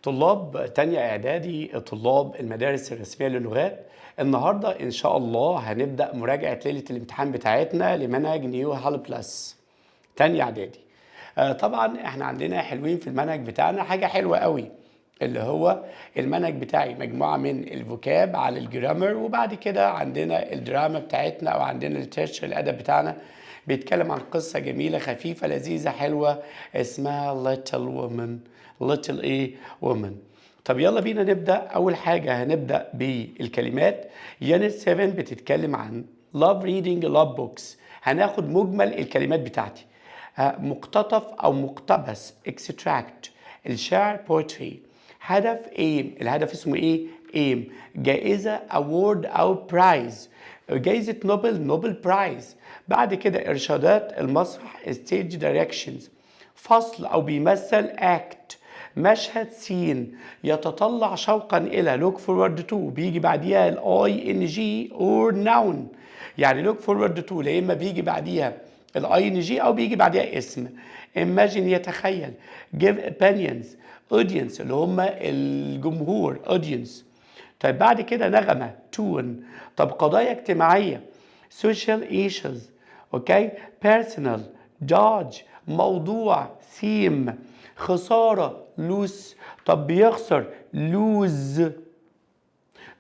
طلاب تانية إعدادي طلاب المدارس الرسمية للغات. النهاردة إن شاء الله هنبدأ مراجعة ليلة الامتحان بتاعتنا لمنهج نيو هال بلس تانية إعدادي. طبعا احنا عندنا حلوين في المنهج بتاعنا حاجة حلوة قوي، اللي هو المنهج بتاعي مجموعة من الفوكاب على الجرامر، وبعد كده عندنا الدراما بتاعتنا أو عندنا التيرشر الأدب بتاعنا بيتكلم عن قصة جميلة خفيفة لذيذة حلوة اسمها Little Woman. Little ايه Woman. طب يلا بينا نبدأ. أول حاجة هنبدأ بالكلمات. يونت 7 بتتكلم عن Love Reading Love Books. هناخد مجمل الكلمات بتاعتي. مقتطف أو مقتبس extract. الشعر poetry. هدف aim. الهدف اسمه ايه؟ aim. جائزة award أو prize. جائزة نوبل برايز. بعد كده إرشادات المسرح stage directions. فصل أو بيمثل act. مشهد سين يتطلع شوقا إلى look forward to بيجي بعديها ing or noun. يعني look forward to يا إما بيجي بعديها ing أو بيجي بعديها اسم. imagine يتخيل. give opinions. audience اللي هم الجمهور audience. طيب بعد كده نغمة تون. طب قضايا اجتماعية social issues. اوكي personal judge. موضوع theme. خسارة lose. طب بيخسر lose.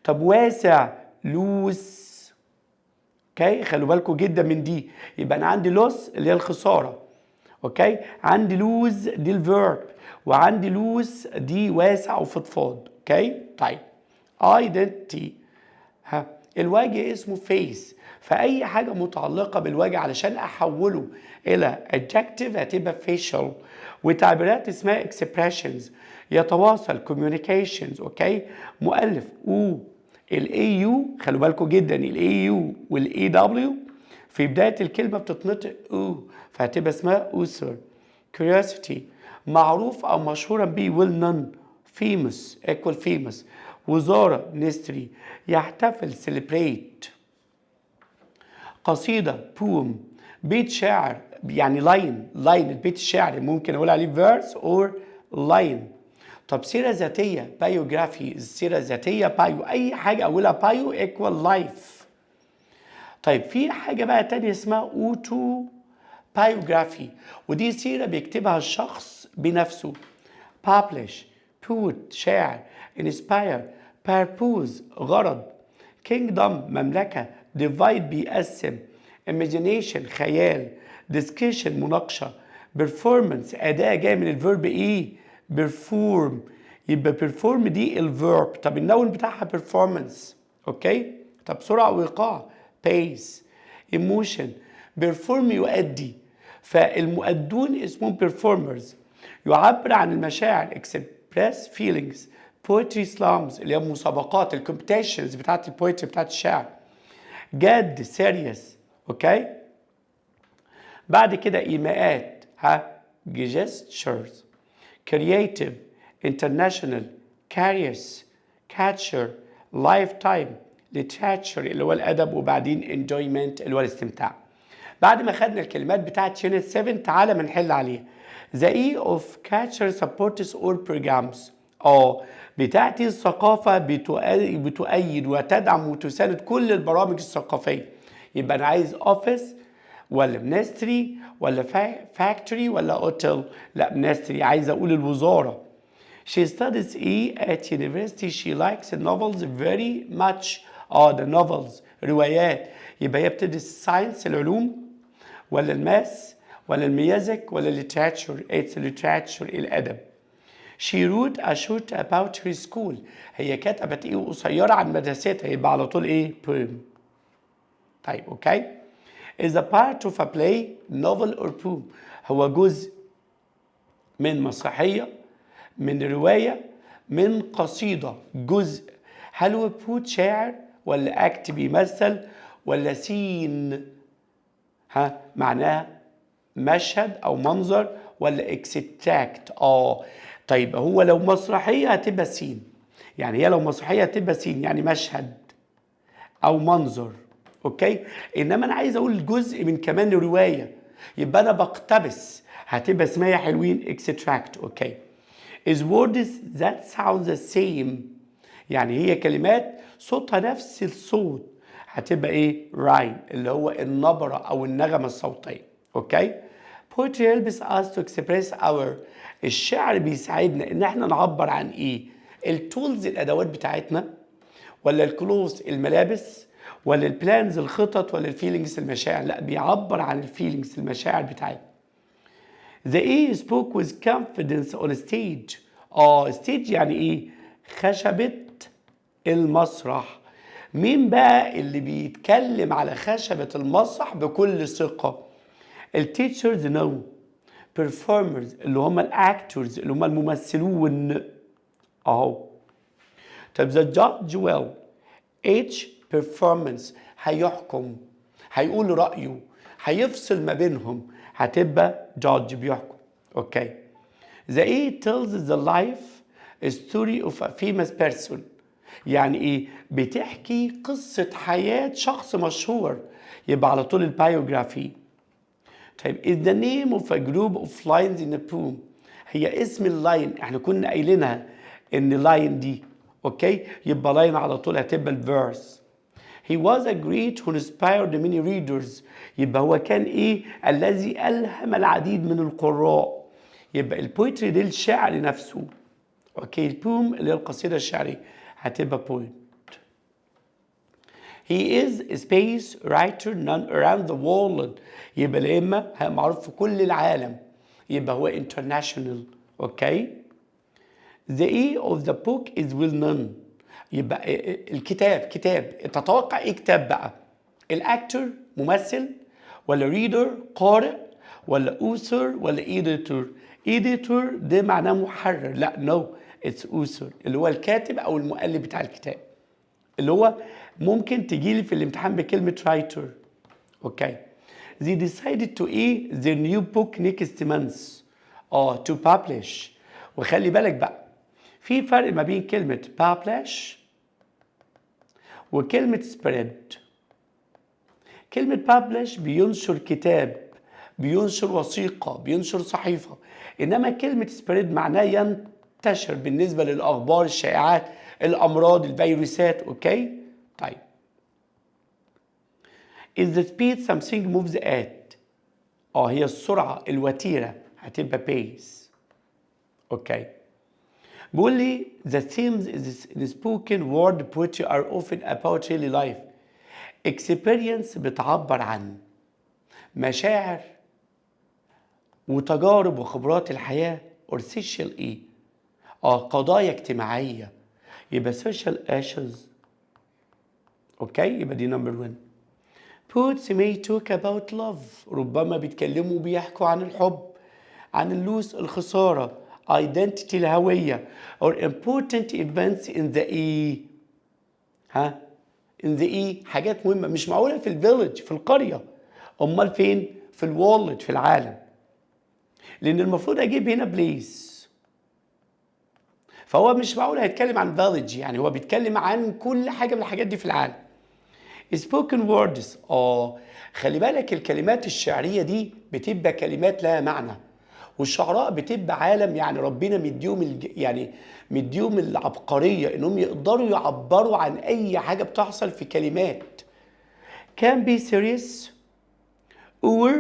طب واسع lose. اوكي خلوا بالكم جدا من دي. يبقى انا عندي loss اللي هي الخسارة، اوكي عندي lose دي الفيرب، وعندي lose دي واسع وفضفاض. اوكي طيب identity. الوجه اسمه face، فأي حاجة متعلقة بالوجه علشان أحوله إلى adjective هتبقى facial، وتعبيرات اسمها expressions. يتواصل communications. أوكي مؤلف AU. خلوا بالكم جدا AU AW في بداية الكلمة بتتنطق فهتبقى اسمها author. curiosity معروف أو مشهورا به well known famous equal famous. وزارة ministry. يحتفل celebrate. قصيدة poem. بيت شعر يعني line البيت الشعري ممكن أقول عليه verse or line. طب سيرة ذاتية biography. السيرة الذاتية bio، أي حاجة أقولها bio equal life. طيب في حاجة بقى تانية اسمها autobiography، ودي سيرة بيكتبها الشخص بنفسه. publish put شاعر. inspire purpose غرض. kingdom مملكة. divide بيقسم. imagination خيال. discussion مناقشة. performance أداة جاية من الفيرب إيه؟ perform. يبقى perform دي الفيرب. طب النون بتاعها performance. أوكي؟ طب سرعة وإيقاع pace. emotion perform يؤدي، فالمؤدون اسمهم performers. يعبر عن المشاعر express feelings. poetry slams اللي هي مسابقات الكومبيتيشنز بتاعت البويتري بتاعت الشعر. جد serious. اوكي بعد كده ايماءات gestures. creative international careers catcher lifetime literature اللي هو الادب، وبعدين enjoyment اللي هو الاستمتاع. بعد ما خدنا الكلمات بتاعت يونت 7 تعالى ما نحل عليها. The E of catcher supports all programs. بتاعتي الثقافة بتؤيد وتدعم وتساند كل البرامج الثقافية. يبقى أنا عايز office ولا ministry ولا factory ولا hotel؟ لا ministry. عايز أقول الوزارة. She studies at university. She likes novels very much. ده novels روايات. يبقى هي بتدرس science العلوم ولا الماس ولا الميوزك ولا literature؟ it's literature الأدب. She wrote a short about her school. هي كتبت قصيرة عن مدرستها، يبقى على طول poem. طيب اوكي is a part of a play novel or poem. هو جزء من مسرحية، من رواية، من قصيدة. جزء. هل هو بوت شاعر ولا اكت بيمثل ولا سين؟ معناها مشهد او منظر ولا اكستراكت؟ طيب هو لو مسرحيه هتبقى سين، يعني هي لو مسرحيه هتبقى سين يعني مشهد او منظر. اوكي انما انا عايز اقول جزء من كمان روايه، يبقى انا بقتبس، هتبقى اسمها حلوين اكستراكت. اوكي is words that sound the same. يعني هي كلمات صوتها نفس الصوت هتبقى ايه؟ rhyme اللي هو النبرة او النغمة الصوتية. اوكي؟ poetry helps us to express our. الشعر بيساعدنا ان احنا نعبر عن ايه؟ التولز الادوات بتاعتنا، ولا الكلوز الملابس، ولا البلانز الخطط، ولا الفيلينجز المشاعر؟ لا، بيعبر عن الفيلينجز المشاعر بتاعتنا. The A spoke with confidence on stage. stage يعني ايه؟ خشبة المسرح. مين بقى اللي بيتكلم على خشبة المسرح بكل ثقة؟ التيتشرز نو. performers اللي هم الاكتورز اللي هم الممثلون اهو. طب the judge will. each performance هيحكم، هيقول رأيه، هيفصل ما بينهم، هتبقى judge بيحكم. اوكي. The A tells the life story of a famous person. يعني ايه؟ بتحكي قصة حياة شخص مشهور، يبقى على طول البايوجرافي. طيب is the name of a group of lines in a poem. هي اسم اللاين، احنا كنا قايلينها ان لاين دي اوكي، يبقى لاين على طول هتبقى الفيرس. He was a great who inspired many readers. يبقى هو كان ايه؟ الذي ألهم العديد من القراء. يبقى البويتري دي الشعر نفسه. اوكي، البوم اللي هي القصيدة الشعرية هتبقى poet. He is a space writer known around the world. يبقى يا اما معروف في كل العالم، يبقى هو international. اوكي. The A of the book is well known. يبقى الكتاب كتاب، تتوقع ايه كتاب بقى؟ الاكتور ممثل، ولا ريدر قارئ، ولا اوثر، ولا ايديتور؟ ايديتور ده معناه محرر، لا نو اتس اوثر اللي هو الكاتب او المؤلف بتاع الكتاب، اللي هو ممكن تجيلي في الامتحان بكلمة writer. اوكي. They decided to their new book next month. to publish. وخلي بالك بقى في فرق ما بين كلمة publish وكلمة spread. كلمة publish بينشر كتاب، بينشر وثيقة، بينشر صحيفة، إنما كلمة spread معناه ينتشر بالنسبة للأخبار، الشائعات، الأمراض، الفيروسات. أوكي؟ طيب. Is the speed something moves at. هي السرعة الوتيرة هتبقى pace. أوكي. بيقول لي the themes in spoken word poetry are often about daily life. experience بتعبر عن مشاعر وتجارب وخبرات الحياة، or social قضايا اجتماعية، يبقى social issues. اوكي، يبقى دي نمبر 1. poets may talk about love. ربما بيتكلموا بيحكوا عن الحب، عن اللوس الخسارة، identity الهوية، or important events in the in the حاجات مهمة مش معقولة في الفيلج في القرية، امال فين؟ في الورلد في العالم، لان المفروض اجيب هنا بليس، فهو مش معقول هيتكلم عن فيلج، يعني هو بيتكلم عن كل حاجة من الحاجات دي في العالم. spoken words. خلي بالك الكلمات الشعرية دي بتبقى كلمات لها معنى، والشعراء بتبقى عالم، يعني ربنا مديهم يعني مديهم العبقرية انهم يقدروا يعبروا عن اي حاجة بتحصل في كلمات. can be serious or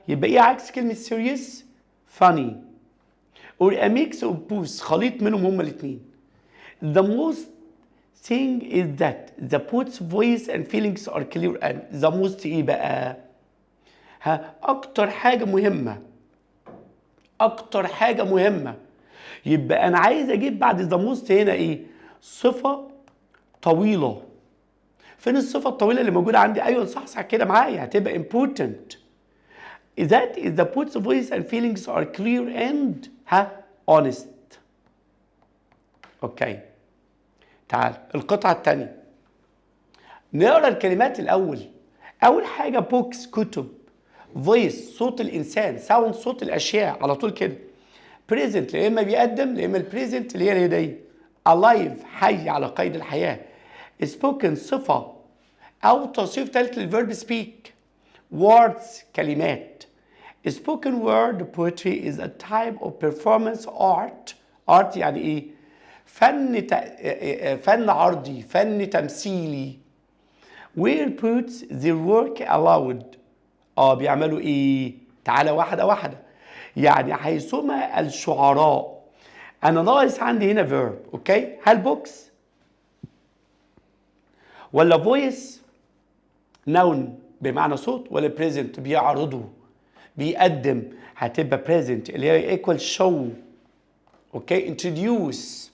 يبقى ايه عكس كلمة serious؟ funny or a mix of both، خليط منهم هما الاثنين. the most thing is that the poet's voice and feelings are clear and the most ايه بقى؟ اكتر حاجة مهمة، اكتر حاجة مهمة. يبقى انا عايز اجيب بعد ذا موست هنا ايه؟ صفة طويلة. فين الصفة الطويلة اللي موجودة عندي؟ ايوه صح كده معايا، هتبقى important. That is the poet's voice and feelings are clear and honest. اوكي. تعال القطعة الثانية نقرا الكلمات الاول. اول حاجة بوكس كتب، فويس صوت الانسان، ساوند صوت الاشياء على طول كده. بريزنت يا اما بيقدم يا اما البريزنت اللي هي الهديه. الايف حي على قيد الحياه. سبوكن صفه او توصيف ثالث للفيرب سبيك. ووردز كلمات. Spoken word poetry is a type of performance art art يعني ايه؟ فن عرضي، فن تمثيلي. where poets their work allowed. بيعملوا ايه؟ تعالى واحدة واحدة. يعني حيثما الشعراء. انا ناقص عندي هنا verb، اوكي؟ هل بوكس ولا voice noun بمعنى صوت، ولا present بيعرضوا بيقدم؟ هتبقى present اللي هي equal show، اوكي؟ introduce.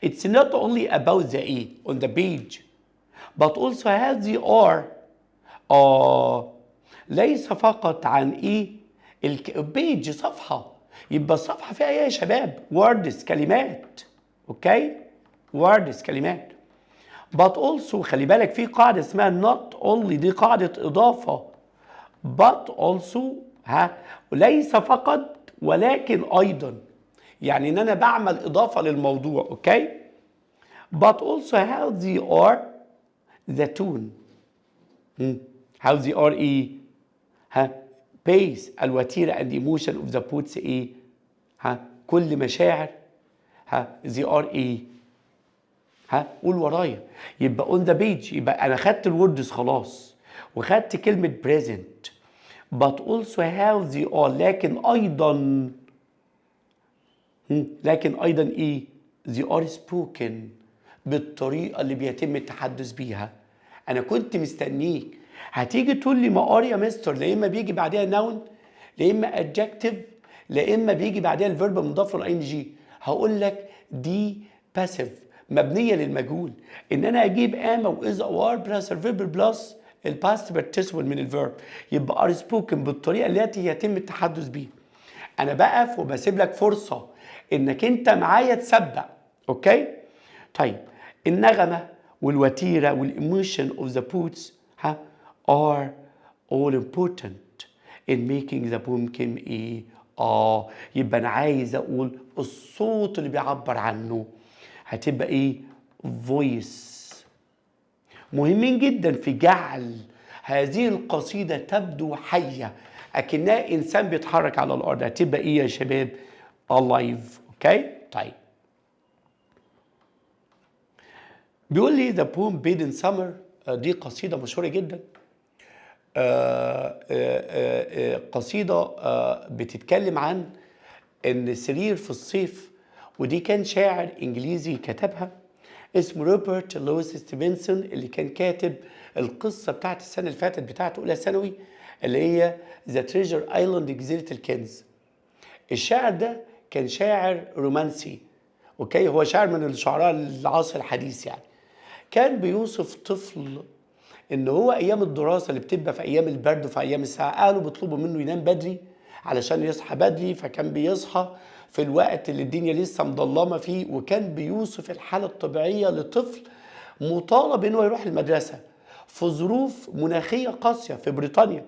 It's not only about the E on the page but also how they are. ليس فقط عن ايه البيج صفحة، يبقى الصفحة فيها ايه يا شباب؟ words كلمات، اوكي؟ words كلمات. but also خلي بالك في قاعدة اسمها not only، دي قاعدة إضافة. but also ليس فقط ولكن أيضا، يعني إن أنا بعمل إضافة للموضوع، أوكي؟ but also how they are the tune. how they are إيه؟ pace الوتيرة and emotion of the poets إيه؟ كل مشاعر they are إيه؟ قول ورايا. يبقى on the page، يبقى أنا خدت الوردز خلاص وخدت كلمة present but also how they are، لكن أيضا إيه؟ they are spoken بالطريقة اللي بيتم التحدث بيها. أنا كنت مستنيك هتيجي تقول لي ما قاري يا مستر، لا إما بيجي بعدها نون، لا إما adjective، لا إما بيجي بعدها الفيرب مضاف له ING. هقول لك دي passive مبنية للمجهول. إن أنا أجيب أما وإذا وار بلس الفيرب بلس الباست participle من الفيرب، يبقى are spoken بالطريقة التي يتم التحدث بيها. أنا بقف وبسيب لك فرصة إنك أنت معايا تسبق، أوكي؟ طيب النغمة والوتيرة والemotion of the poets are all important in making the poem كم ايه؟ يبقى انا عايز اقول الصوت اللي بيعبر عنه هتبقى ايه؟ voice. مهمين جدا في جعل هذه القصيدة تبدو حية اكنها انسان بيتحرك على الارض. هتبقى ايه يا شباب؟ alive، اوكي؟ طيب بيقول لي the poem Bed in Summer، دي قصيدة مشهورة جدا. قصيدة بتتكلم عن ان سرير في الصيف، ودي كان شاعر انجليزي كتبها اسمه روبرت لويس ستيفنسون، اللي كان كاتب القصة بتاعت السنة اللي فاتت بتاعت أولى ثانوي اللي هي ذا تريجر ايلاند، جزيرة الكنز. الشاعر ده كان شاعر رومانسي، اوكي؟ هو شاعر من الشعراء العصر الحديث يعني. كان بيوصف طفل ان هو ايام الدراسه اللي بتبقى في ايام البرد وفي ايام الساعه، اهله بيطلبوا منه ينام بدري علشان يصحى بدري، فكان بيصحى في الوقت اللي الدنيا لسه مظلمه فيه. وكان بيوصف الحاله الطبيعيه لطفل مطالب انه يروح المدرسه في ظروف مناخيه قاسيه في بريطانيا،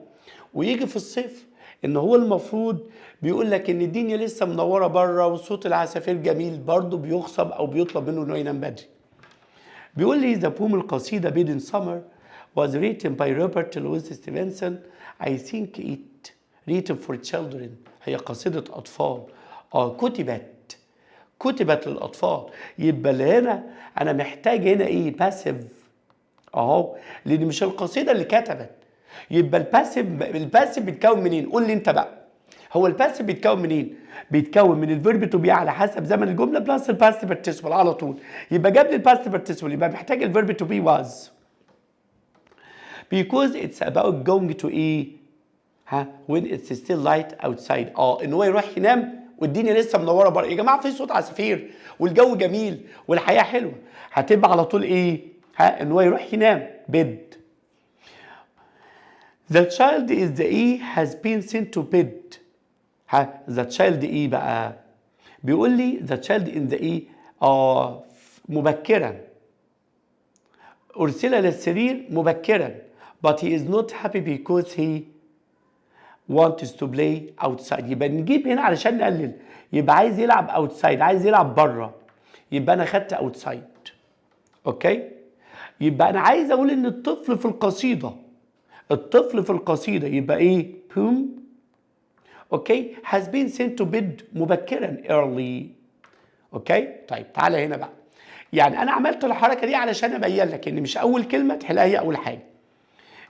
ويجي في الصيف ان هو المفروض بيقول لك ان الدنيا لسه منوره بره وصوت العصافير جميل، برضه بيغصب او بيطلب منه انه ينام بدري. بيقول لي ذا بوم القصيدة Bed in Summer was written by Robert Louis Stevenson. I think it written for children. هي قصيدة أطفال. كتبت للأطفال. يبقى اللي هنا أنا محتاج هنا إيه؟ باسيف أهو، لأن مش القصيدة اللي كتبت. يبقى الباسيف بيتكون منين؟ قول لي أنت بقى. هو الباسيف بيتكون منين؟ بيتكون من الفيرب تو بي على حسب زمن الجمله بلس الباست بارتيسيبل على طول. يبقى جاب لي الباست بارتيسيبل، يبقى محتاج الفيرب تو بي was because it's about going to ايه؟ when it's still light outside. ان هو يروح ينام والدنيا لسه منوره بره. يا جماعه في صوت عصافير والجو جميل والحياه حلوه، هتبقى على طول ايه؟ ان هو يروح ينام bed. The child is the E has been sent to bed. the child ايه بقى؟ بيقول لي the child in the ايه؟ مبكرا أرسل للسرير مبكرا but he is not happy because he wants to play outside. يبقى نجيب هنا علشان نقلل، يبقى عايز يلعب outside، عايز يلعب بره، يبقى أنا خدت outside، أوكي؟ يبقى أنا عايز أقول إن الطفل في القصيدة يبقى إيه؟ poem اوكي has been sent to bed مبكرا early. اوكي طيب تعالى هنا بقى. يعني انا عملت الحركه دي علشان ابين لك ان مش اول كلمه تحلها هي اول حاجه.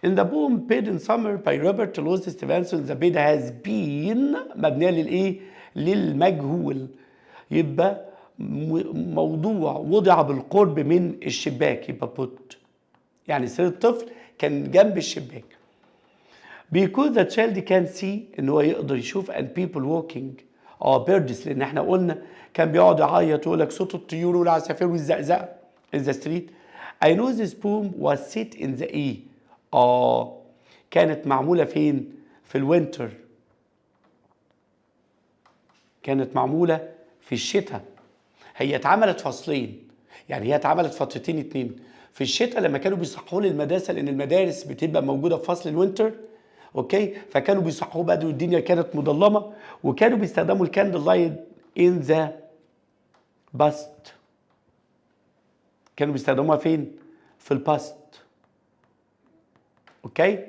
In the poem Bed in Summer by Robert Louis Stevenson the bed has been مبنيه للايه؟ للمجهول. يبقى موضوع وضع بالقرب من الشباك يبقى put. يعني سرير الطفل كان جنب الشباك. Because the child can see ان هو يقدر يشوف and people walking birds لان احنا قلنا كان بيقعد يعيط ويقول لك صوت الطيور والعصافير والزقزقه in the street. I know this poem was set in the كانت معموله فين؟ في الوينتر. كانت معموله في الشتاء. هي اتعملت فصلين، يعني هي اتعملت فترتين اتنين. في الشتاء لما كانوا بيصحوا للمدرسه لان المدارس بتبقى موجوده في فصل الوينتر. اوكي فكانوا بيصحوا بدري والدنيا كانت مظلمه وكانوا بيستخدموا الكاندل لايت ان ذا باست. كانوا بيستخدموها فين؟ في الباست. اوكي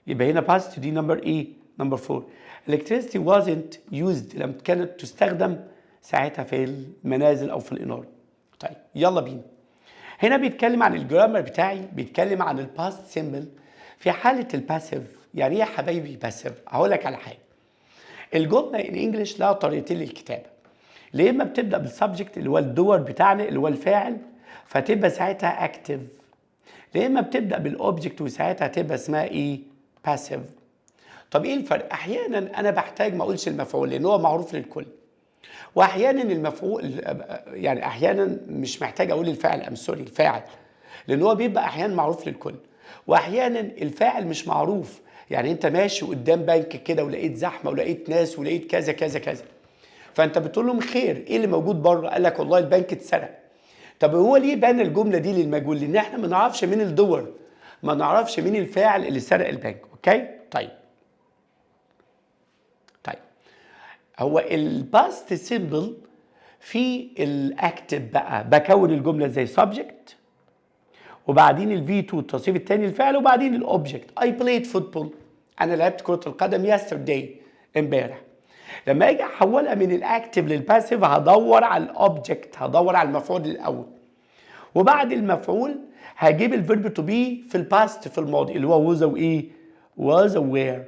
يبقى هنا باست دي نمبر ايه؟ نمبر 4. electricity wasn't used لم كانت تستخدم ساعتها في المنازل او في الاناره. طيب يلا بينا. هنا بيتكلم عن الجرامر بتاعي، بيتكلم عن الباست سيمبل في حاله الباسيف. يعني ايه يا حبايبي باسيف؟ هقول لك على حاجه. الجمله ان انجلش لها طريقتين للكتابه. يا اما بتبدا بالسبجكت اللي هو الدور بتاعنا اللي هو الفاعل فتبقى ساعتها اكتف، يا اما بتبدا بالاوبجكت وساعتها تبقى اسمها ايه؟ باسيف. طب ايه الفرق؟ احيانا انا بحتاج ما اقولش المفعول لان هو معروف للكل، واحيانا المفعول يعني احيانا مش محتاج اقول الفاعل الفاعل لان هو بيبقى احيانا معروف للكل، واحيانا الفاعل مش معروف. يعني انت ماشي قدام بنك كده ولقيت زحمه ولقيت ناس ولقيت كذا كذا كذا، فانت بتقول لهم خير ايه اللي موجود بره؟ قال لك والله البنك اتسرق. طب هو ليه بان الجمله دي للمجهول؟ لان احنا ما نعرفش مين الدور، ما نعرفش مين الفاعل اللي سرق البنك. اوكي طيب هو الباست سيمبل في الاكتف بقى بكون الجمله زي سبجكت وبعدين الفي 2 التصريف الثاني الفعل وبعدين الاوبجكت. اي بلايد فوتبول انا لعبت كره القدم يسترداي امبارح. لما اجي احولها من الاكتف للباسيف هدور على الاوبجكت، هدور على المفعول الاول وبعد المفعول هجيب الفيرب تو بي في الباست في الماضي اللي هو ووز وايه؟ ووز وير،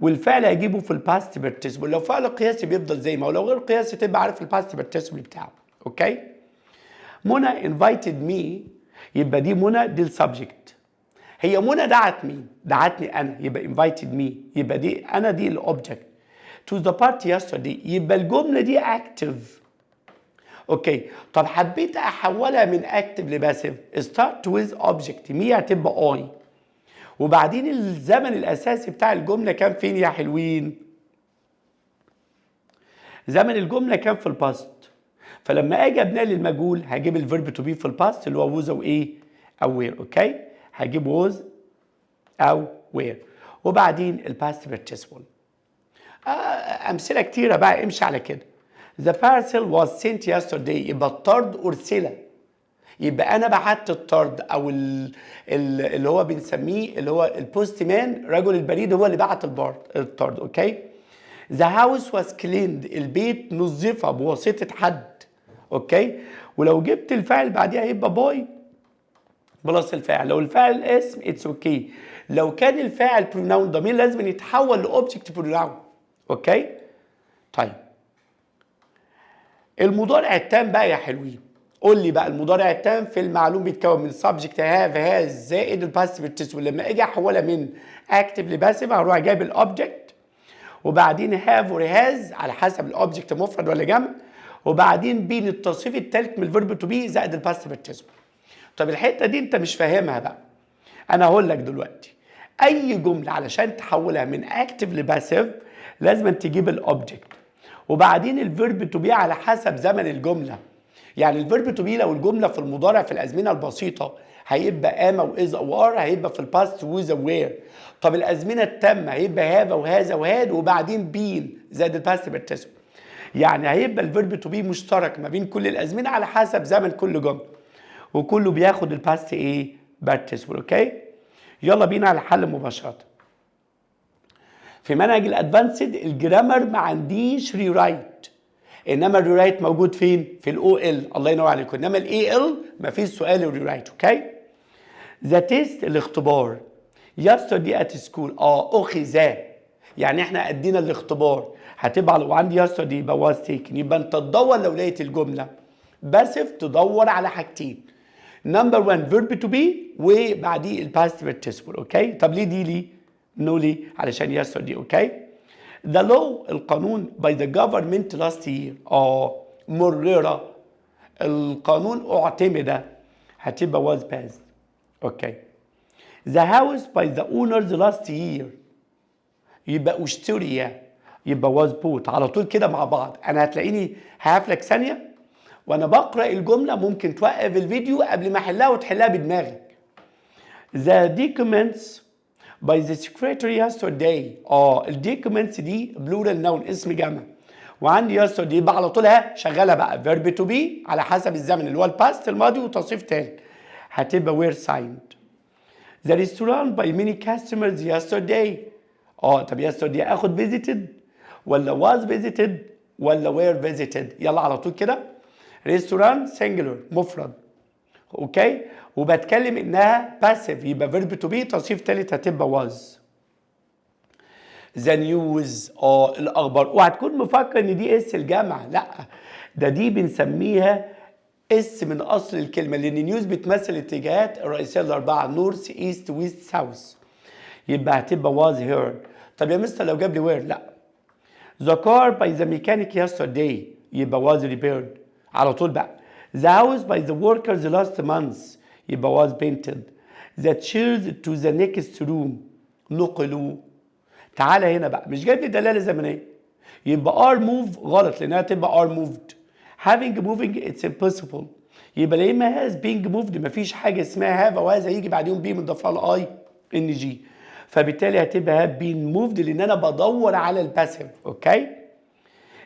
والفعل هجيبه في الباست بارتيسيبل. لو فعل قياسي بيفضل زي ما هو، لو غير قياسي تبقى عارف الباست بارتيسيبل بتاعه. اوكي منى انفايتد مي، يبقى دي منى دي السبجكت. هي منى دعت مين؟ دعتني انا، يبقى انفايتد مي، يبقى دي انا دي الاوبجكت. to the party yesterday يبقى الجمله دي اكتف. اوكي طب حبيت احولها من اكتف لباسيف start with object مي هتبقى اي وبعدين الزمن الاساسي بتاع الجمله كان فين يا حلوين؟ زمن الجمله كان في الباست. فلما اجي ابني للمجهول هجيب الفيرب تو بي في الباست اللي هو ووز او ايه؟ او وير. اوكي هجيب ووز او وير وبعدين الباست بارتيسيبل. امثله كتيره بقى امشي على كده. The parcel was sent yesterday يبقى الطرد ارسل، يبقى انا بعت الطرد او اللي هو بنسميه اللي هو البوست مان رجل البريد هو اللي بعت الطرد. اوكي The house was cleaned البيت نظف بواسطه حد. اوكي ولو جبت الفاعل بعديها يبقى باي بلس الفاعل. لو الفاعل الاسم اتس اوكي. لو كان الفاعل بروناون ضمير لازم يتحول لاوبجكت بروناون. اوكي طيب المضارع التام بقى يا حلوين. قول لي بقى المضارع التام في المعلوم بيتكون من سبجكت هاف هاز زائد الباسيف بارتيسيبل. لما اجي احولها من اكتف لباسيف هروح جايب الاوبجكت وبعدين هاف وهاز على حسب الاوبجكت مفرد ولا جمع وبعدين بين التصريف الثالث من الفيرب تو بي زائد الباسيف بارتيسيبل. طب الحته دي انت مش فاهمها بقى، انا هقول لك دلوقتي. اي جمله علشان تحولها من اكتف لباسيف لازم تجيب الاوبجكت وبعدين الفيرب تو بي على حسب زمن الجمله. يعني الفيرب تو بي لو الجمله في المضارع في الازمنه البسيطه هيبقى اما واز او ار، هيبقى في الباست ويز وير. طب الازمنه التامه هيبقى هذا وهذا وهاد وبعدين بين زائد الباست بارتيسيبل. يعني هيبقى الفيرب تو بي مشترك ما بين كل الازمنه على حسب زمن كل جمله وكله بياخد الباست بارتيسيبل. اوكي يلا بينا على الحل مباشره. في في منهج الادفانسد الجرامر ما عنديش ريرايت، انما الريرايت موجود فين؟ في الاو ال. الله ينور عليكم. انما الاي ال ما فيش سؤال ريرايت. اوكي. ذا تيست الاختبار. yesterday at school اخذ، يعني احنا ادينا الاختبار. هتبقى لو عندي yesterday يبقى was taken، يبقى انت تدور لو لقيت الجمله باسف تدور على حاجتين. نمبر 1 verb to be وبعديه الباست participle. اوكي. طب ليه دي ليه؟ نو ليه؟ علشان yesterday. اوكي. The law القانون by the government last year مررة، القانون اعتمد، هتبقى was passed. اوكي. The house by the owners last year يبقى اشتري، يبقى was bought. على طول كده مع بعض. انا هتلاقيني هقفلك ثانيه وانا بقرا الجمله، ممكن توقف الفيديو قبل ما احلها وتحلها بدماغك. The documents by the secretary yesterday الدوكيومنتس دي بلورال نون اسم جمع، وعندي yesterday يبقى على طول شغاله بقى verb to be على حسب الزمن اللي هو الباست الماضي وتصريف تاني، هتبقى were signed. The restaurant by many customers yesterday طب yesterday اخد visited ولا was visited ولا were visited؟ يلا على طول كده. restaurant singular مفرد. اوكي. وبتكلم انها passive يبقى verb to be تصريف ثالث هتبقى was. the news الاخبار. وهتكون مفكر ان دي اس الجامعه، لا ده دي بنسميها اس من اصل الكلمه، لان نيوز بتمثل الاتجاهات الرئيسيه الاربعه نورث ايست ويست ساوث، يبقى هتبقى was heard. طب يا مستر لو جاب لي where؟ لا. the car by the mechanic yesterday يبقى was repaired على طول بقى. the house by the workers last month يبقى was painted. the chairs to the next room نقلوا. تعالى هنا بقى، مش جايب لي دلاله زمنيه، يبقى are move غلط لانها تبقى are moved. having moving it's impossible، يبقى لا اما has being moved، مفيش حاجه اسمها have او has هيجي بعديهم بي مضاف لها اي ان جي، فبالتالي هتبقى have been moved لان انا بدور على الباسيف. اوكي.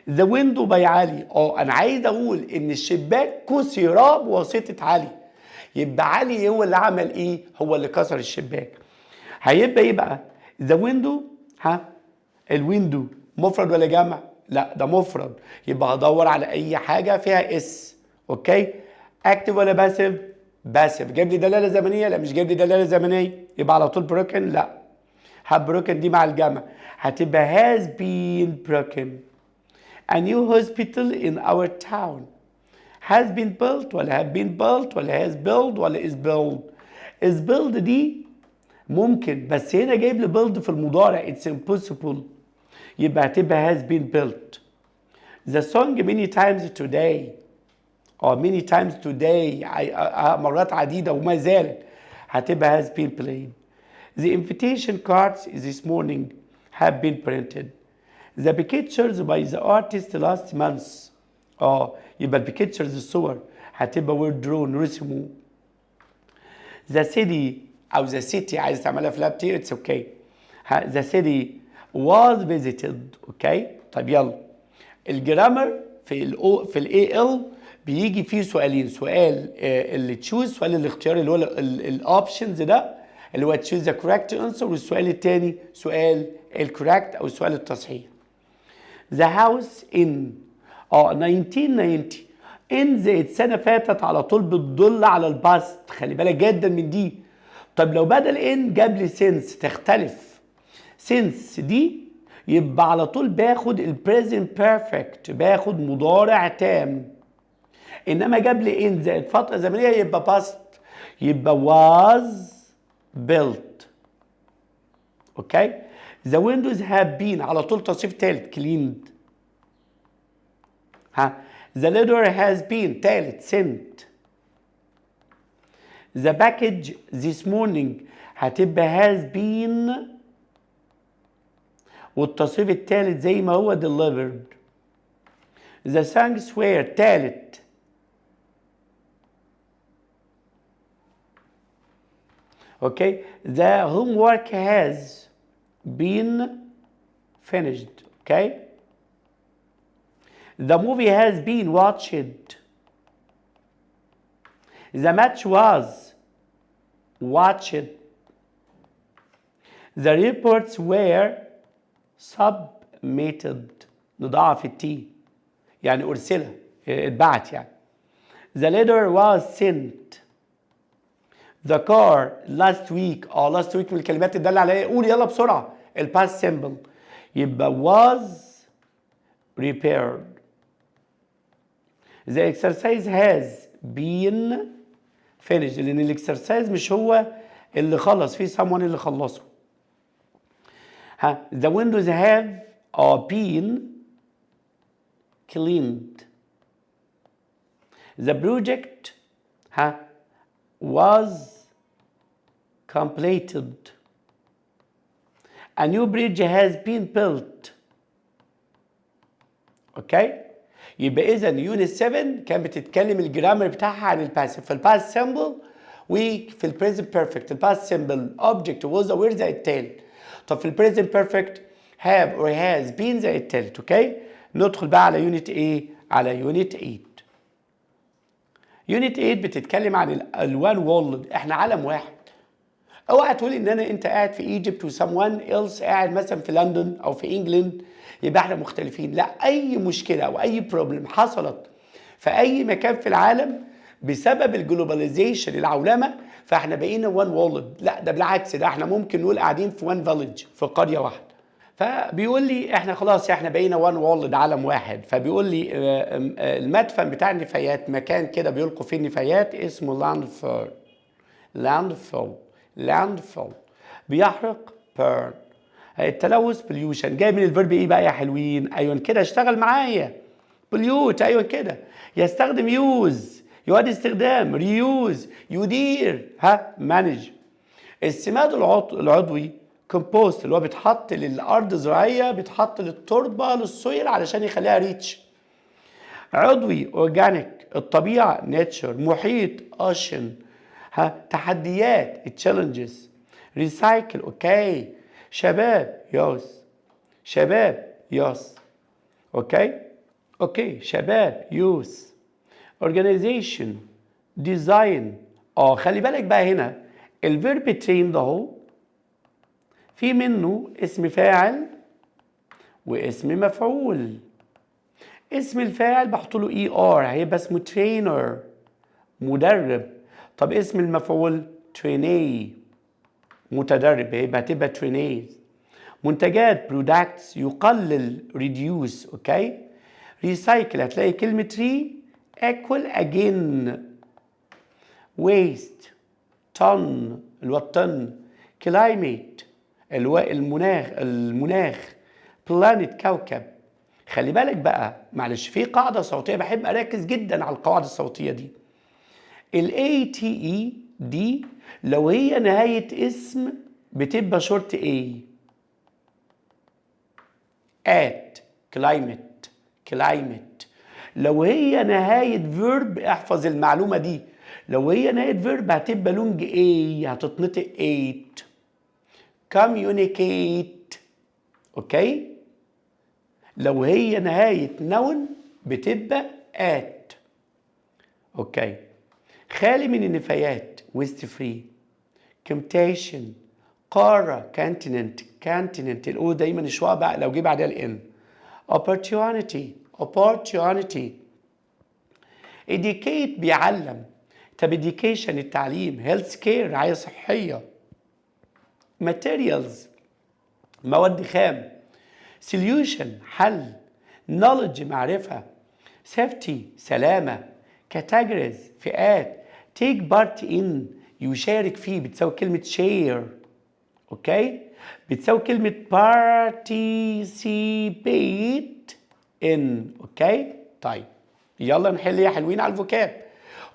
the window by علي انا عايز اقول ان الشباك كسر بواسطه علي، يبقى علي هو اللي عمل ايه؟ هو اللي كسر الشباك. هيبقى ايه بقى؟ the window الويندو مفرد ولا جمع؟ لا ده مفرد، يبقى هدور على اي حاجه فيها اس. اوكي. اكتف ولا باسيف؟ باسيف. جايب لي دلاله زمنيه؟ لا مش جايب لي دلاله زمنيه، يبقى على طول بروكن. لا هاب بروكن دي مع الجمع هتبقى has been broken. a new hospital in our town has been built ولا have been built ولا has built ولا is built؟ is built دي ممكن، بس هنا جايب لي build في المضارع it's impossible، يبقى هتبقى has been built. the song many times today many times today مرات عديدة وما زالت، هتبقى has been played. the invitation cards this morning have been printed. the pictures by the artist last month يبقى البيكتشرز الصور هتبقى were drawn رسموا. the city او the city عايز تعملها في لابتي it's okay. the city was visited. اوكي. طيب يلا الجرامر في الاي ال بيجي فيه سؤالين، سؤال اللي تشوز، سؤال الاختيار اللي هو الاوبشنز ده اللي هو تشوز ذا كوريكت انسر، والسؤال الثاني سؤال الكوريكت او سؤال التصحيح. ذا هاوس ان 1990 ان زائد سنه فاتت على طول بتدل على الباست، خلي بالك جدا من دي. طب لو بدل ان جاب لي سينس تختلف، سينس دي يبقى على طول باخد البريزنت بيرفكت، باخد مضارع تام. انما جاب لي ان زائد فتره زمنيه يبقى باست، يبقى was built. اوكي. the windows have been على طول تصريف ثالث cleaned. the letter has been ثالث sent. the package this morning هتبقى has been والتصريف الثالث زي ما هو delivered. the thanks were ثالث. okay. the homework has been finished. okay. the movie has been watched. the match was watched. the reports were submitted نضاعف التي يعني أرسلها اتبعت يعني. The letter was sent. The car last week last week من الكلمات اللي دل على ايه؟ قول يلا بسرعة. الباست سيمبل يبقى was repaired. The exercise has been finished لأن الاكسرسايز مش هو اللي خلص، في someone اللي خلصه. The windows have been cleaned. The project was completed. A new bridge has been built. اوكي؟ يبقى إذا يونت 7 كانت بتتكلم الجرامر بتاعها عن الباسيف. في الباست سيمبل وفي البريزنت بيرفكت. الباست سيمبل object was or were زي التالت. طب في البريزنت بيرفكت have or has been زي التالت. اوكي؟ ندخل بقى على يونت ايه؟ على يونت 8. يونت 8 بتتكلم عن الوان وورلد. احنا عالم واحد. اوعى تقول ان انت قاعد في ايجيبت وسموان ايلس قاعد مثلا في لندن او في انجلند يبقى احنا مختلفين. لا، اي مشكله او اي بروبلم حصلت في اي مكان في العالم بسبب الجلوباليزيشن العولمه فاحنا بقينا وان وورلد. لا، ده بالعكس، ده احنا ممكن نقول قاعدين في وان فيلج، في قريه واحده. فبيقول لي احنا خلاص احنا بقينا وان وورلد، عالم واحد. فبيقول لي المدفن بتاع النفايات مكان كده بيلقوا فيه النفايات اسمه لاندفيل. لاندفيل بيحرق burn. التلوث pollution جاي من الفيرب ايه بقى يا حلوين؟ ايوه كده اشتغل معايا. pollute ايوه كده. يستخدم يوز، يعاد استخدام ريوز، يدير manage. السماد العضوي compost اللي هو بيتحط للارض الزراعيه، بيتحط للتربه للسويل علشان يخليها ريتش. عضوي organic الطبيعه nature. محيط ocean. تحديات challenges. ريسايكل اوكي. شباب يوس. شباب يوس. اوكي شباب يوس. organization design. خلي بالك بقى هنا الفيرب ترين ده اهو في منه اسم فاعل واسم مفعول. اسم الفاعل بحط له اي ار هيبقى اسمه ترينر مدرب. طب اسم المفعول تريني متدرب هيبقى هتبقى ترينيز. منتجات برودكتس يقلل ريديوس. اوكي. ريسايكل هتلاقي كلمة ري ايكوال اجين. ويست طن اللي هو الطن. كلايميت اللي هو المناخ. بلانيت كوكب. خلي بالك بقى معلش في قاعدة صوتية بحب أركز جدا على القواعد الصوتية دي. ال ATE دي لو هي نهاية اسم بتبقى شورت A. at climate. لو هي نهاية verb احفظ المعلومة دي. لو هي نهاية verb هتبقى لونج A هتتنطق 8. communicate. اوكي. لو هي نهاية noun بتبقى at. اوكي. خالي من النفايات waste free. temptation قارة continent الأو دايما الشواء بقى لو جه بعدها الإن. opportunity. educate بيعلم. طب education التعليم. health care رعاية صحية. materials مواد خام. solution حل. knowledge معرفة. safety سلامة. categories فئات. take part in يشارك فيه بتساوي كلمة share. اوكي. بتساوي كلمة participate in. اوكي. طيب يلا نحل يا حلوين على الفوكاب.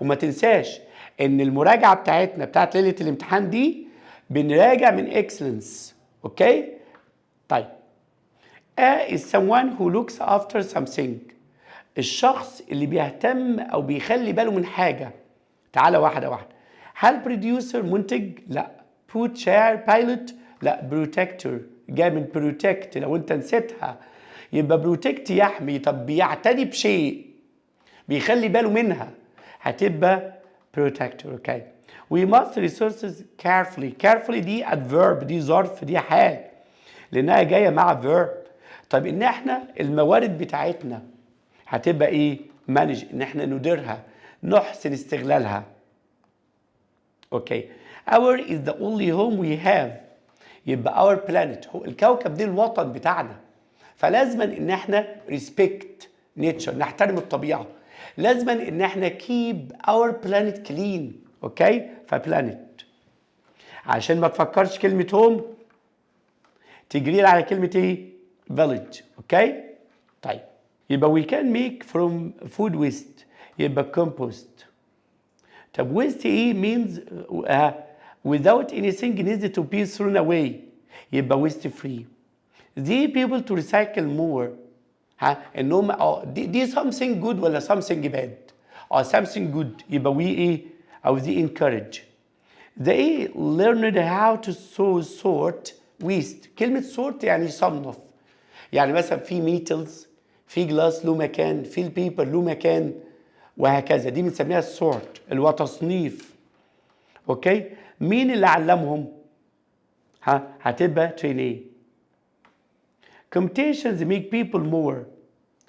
وما تنساش ان المراجعة بتاعتنا بتاعت ليلة الامتحان دي بنراجع من excellence. اوكي. طيب is someone who looks after something. الشخص اللي بيهتم او بيخلي باله من حاجة. تعالى واحدة واحدة. هل بروديوسر منتج؟ لا. بوت شاعر. بايلوت؟ لا. بروتكتور جاي من بروتكت لو انت نسيتها يبقى بروتكت يحمي. طب بيعتني بشيء بيخلي باله منها هتبقى بروتكتور. اوكي. we must resources carefully دي adverb دي ظرف دي حال. لانها جايه مع verb. طيب ان احنا الموارد بتاعتنا هتبقى ايه؟ manage، ان احنا نديرها، نحسن استغلالها. اوكي. our is the only home we have، يبقى our planet هو الكوكب ده الوطن بتاعنا، فلازما ان احنا respect nature، نحترم الطبيعه، لازما ان احنا keep our planet clean. اوكي، فبلانت عشان ما تفكرش كلمه هوم تجري على كلمه ايه؟ village. اوكي. طيب يبقى we can make from food waste، يبقى compost. طب waste ايه means without anything needs to be thrown away، يبقى waste free. The people to recycle more، انهم دي something good ولا something bad؟ something good، يبقى we ايه؟ او the encourage. they learned how to sort waste. كلمة sort يعني يصنف، يعني مثلا في metals، في جلاس له مكان، في البيبر له مكان، وهكذا. دي بنسميها السورت اللي هو تصنيف. اوكي. مين اللي علمهم؟ هتبقى ترينيه. competitions make people more،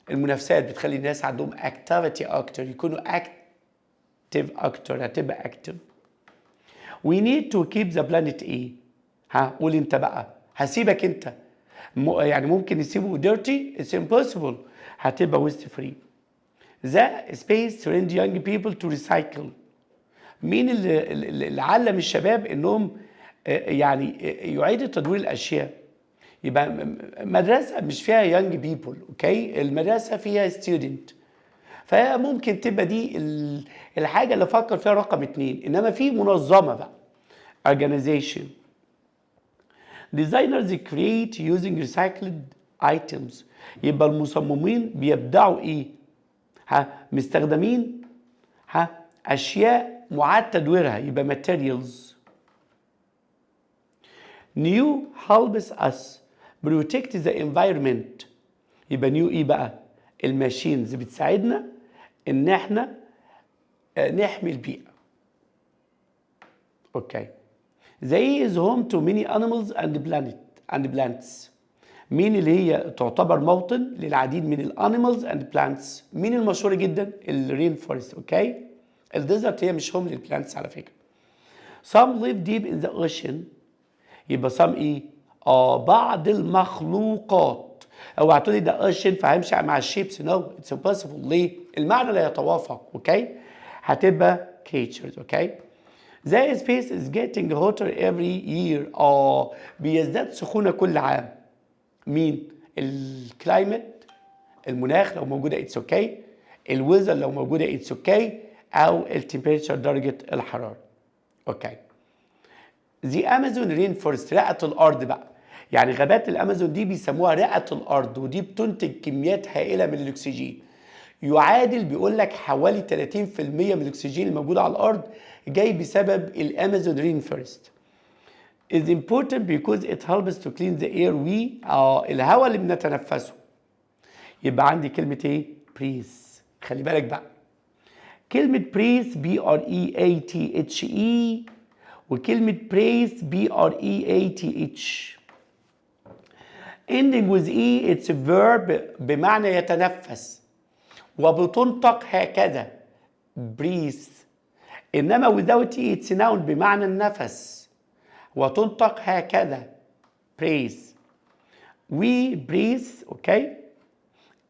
المنافسات بتخلي الناس عندهم activity اكتر، يكونوا active اكتر، هتبقى active. we need to keep the planet ايه؟ قول انت بقى، هسيبك انت. يعني ممكن يسيبوا dirty؟ it's impossible، هتبقى waste free. the space trained young people to recycle، مين اللي علم الشباب انهم يعني يعيدوا تدوير الاشياء؟ يبقى مدرسه مش فيها young people. اوكي، المدرسه فيها student، فممكن تبقى دي الحاجه اللي فكر فيها رقم 2. انما في منظمه بقى organization. designers create using recycled items، يبقى المصممين بيبدعوا ايه؟ مستخدمين اشياء معاد تدويرها، يبقى materials. new helps us protect the environment، يبقى new ايه بقى؟ الماشينز بتساعدنا ان احنا نحمي البيئة. اوكي. they is home to many animals and plants، مين اللي هي تعتبر موطن للعديد من الانيمالز اند بلانتس؟ مين المشهوره جدا؟ الرين فورست. اوكي. الديزرت هي مش هوم للبلانتس على فكره. some live deep in the ocean، يبقى some ايه؟ بعض المخلوقات. اوعى تقولي ده ocean فهمشي مع الشيبس، نو اتس impossible. ليه؟ المعنى لا يتوافق. اوكي، هتبقى creatures. اوكي. the space is getting hotter every year، بيزداد سخونه كل عام. مين؟ الكلايمت، المناخ لو موجوده اتس اوكي، الويذر لو موجوده اتس اوكي، او التمبريتشر درجه الحراره. اوكي. The Amazon rainforest، رئة الارض بقى، يعني غابات الامازون دي بيسموها رئة الارض، ودي بتنتج كميات هائله من الاكسجين، يعادل بيقول لك حوالي 30% من الاكسجين الموجود على الارض جاي بسبب الامازون رينفورست. is important because it helps to clean the air الهواء اللي بنتنفسه. يبقى عندي كلمة ايه؟ breathe. خلي بالك بقى، كلمة breathe breathe وكلمة breathe breath. ending with it's a verb بمعنى يتنفس، وبتنطق هكذا breathe. انما without it's noun بمعنى النفس، وتنطق هكذا breathe. we breathe. اوكي.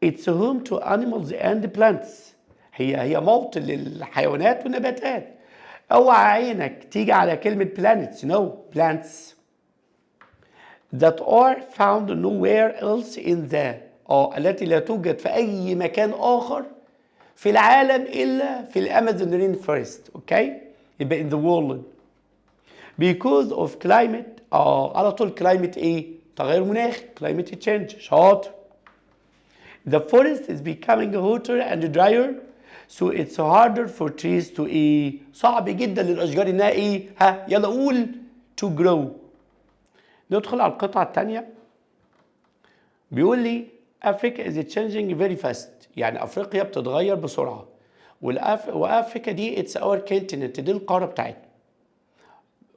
it's home to animals and plants، هي موطن للحيوانات والنباتات. اوعى عينك تيجي على كلمة planets، no plants that are found nowhere else in the التي لا توجد في اي مكان اخر في العالم الا في الامازون رين فورست. اوكي، يبقى in the world because of climate. على طول climate ايه؟ تغير مناخي، climate change. شاطر. the forest is becoming hotter and drier so it's harder for trees to ايه؟ صعب جدا للاشجار انها ايه؟ يلا قول to grow. ندخل على القطعه الثانيه. بيقول لي Africa is changing very fast، يعني افريقيا بتتغير بسرعه، وافريكا دي it's our continent، دي القاره بتاعتنا.